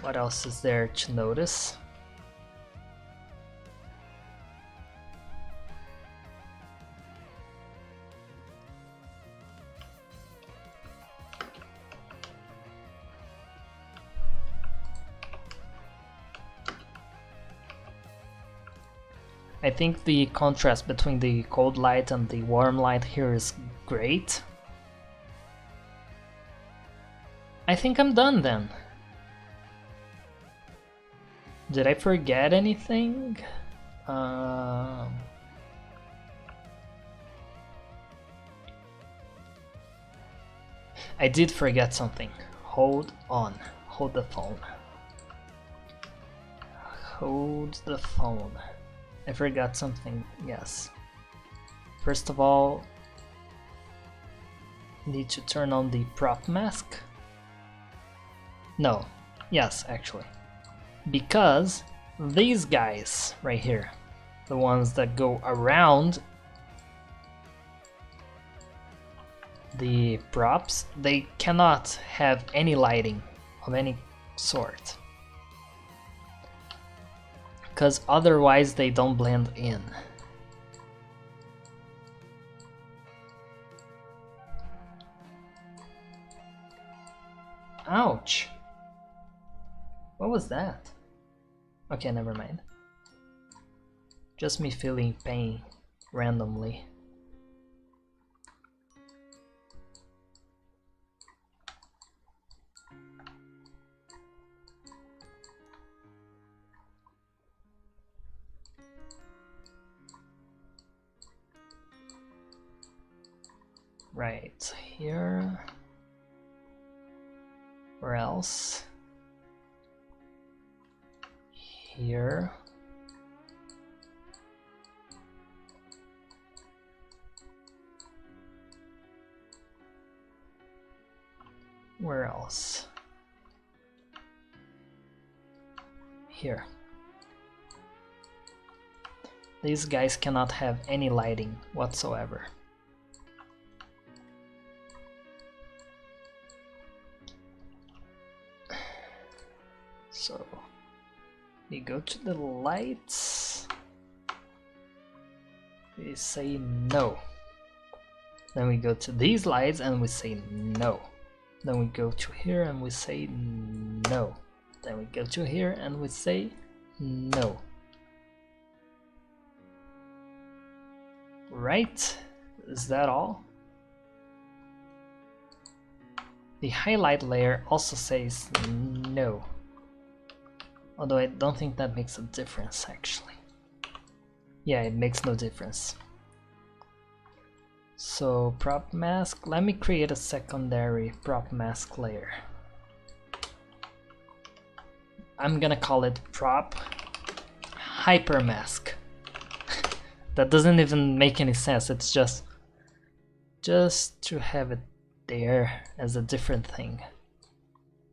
What else is there to notice? I think the contrast between the cold light and the warm light here is great. I think I'm done then. Did I forget anything? I did forget something. Hold on. Hold the phone. Hold the phone. I forgot something, yes. First of all, need to turn on the prop mask. No, yes, actually. Because these guys right here, the ones that go around the props, they cannot have any lighting of any sort. Because otherwise they don't blend in. Ouch! What was that? Okay, never mind. Just me feeling pain randomly. right here. Where else? Here. Where else? Here. These guys cannot have any lighting whatsoever. So we go to the lights, we say no. Then we go to these lights and we say no. Then we go to here and we say no. Then we go to here and we say no. Right? Is that all? The highlight layer also says no. Although I don't think that makes a difference actually. Yeah, it makes no difference. So prop mask, let me create a secondary prop mask layer. I'm gonna call it prop hyper mask. That doesn't even make any sense, it's just to have it there as a different thing.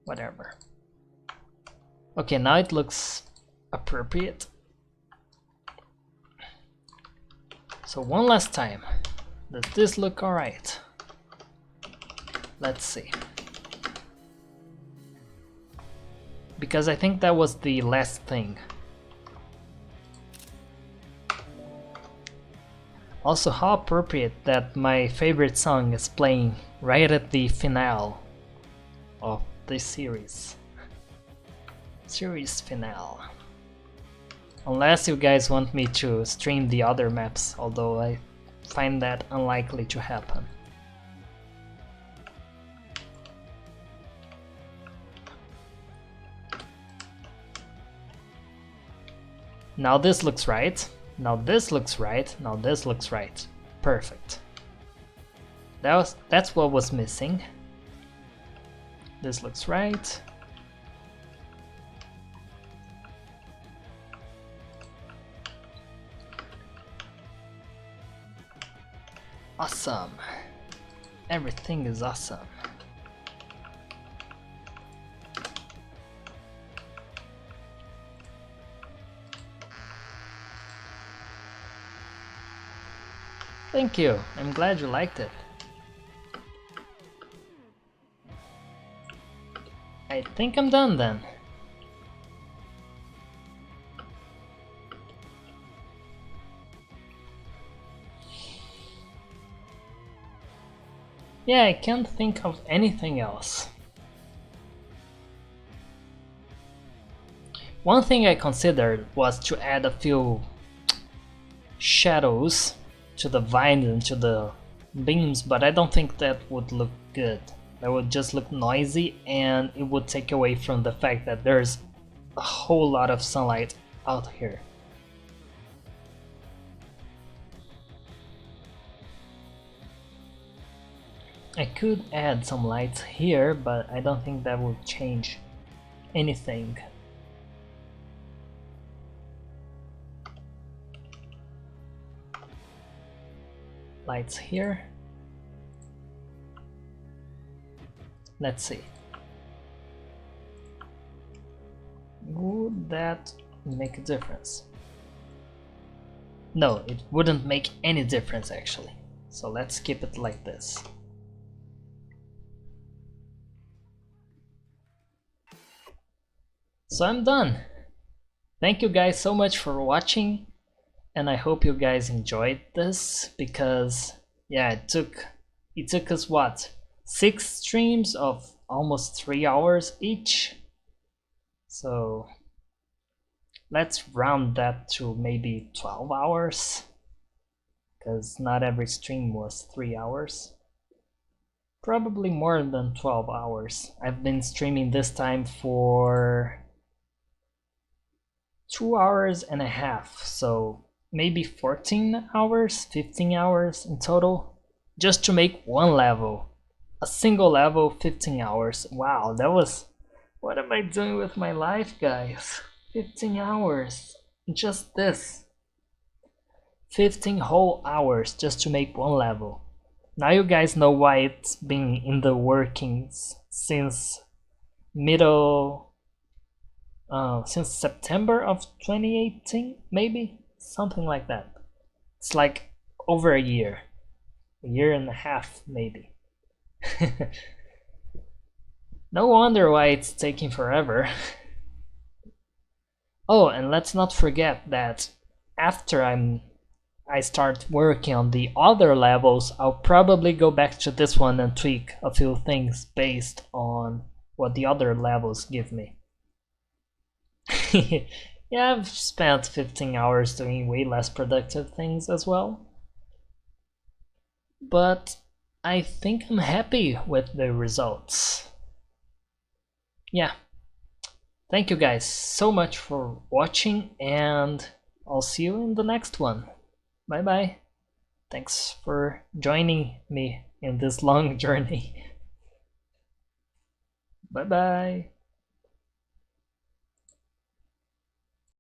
Whatever. Okay, now it looks appropriate. So one last time. Does this look alright? Let's see. Because I think that was the last thing. Also, how appropriate that my favorite song is playing right at the finale of this series. Series finale. Unless you guys want me to stream the other maps, although I find that unlikely to happen. Now this looks right. Now this looks right. Now this looks right. Perfect. That's what was missing. This looks right. Awesome. Everything is awesome. Thank you. I'm glad you liked it. I think I'm done then. Yeah, I can't think of anything else. One thing I considered was to add a few shadows to the vines and to the beams, but I don't think that would look good. That would just look noisy and it would take away from the fact that there's a whole lot of sunlight out here. I could add some lights here, but I don't think that would change anything. Lights here. Let's see. Would that make a difference? No, it wouldn't make any difference actually. So let's keep it like this. So I'm done. Thank you guys so much for watching, and I hope you guys enjoyed this, because yeah, it took us what, 6 streams of almost 3 hours each. So let's round that to maybe 12 hours, because not every stream was 3 hours. Probably more than 12 hours. I've been streaming this time for 2 hours and a half, so maybe 14 hours, 15 hours in total. just to make one level. A single level, 15 hours. Wow, that was... What am I doing with my life, guys? 15 hours. Just this. 15 whole hours just to make one level. Now you guys know why it's been in the workings since since September of 2018, maybe? Something like that. It's like over a year and a half, maybe. No wonder why it's taking forever. Oh, and let's not forget that after I start working on the other levels, I'll probably go back to this one and tweak a few things based on what the other levels give me. Yeah, I've spent 15 hours doing way less productive things as well. But I think I'm happy with the results. Yeah. Thank you guys so much for watching, and I'll see you in the next one. Bye bye. Thanks for joining me in this long journey. Bye bye.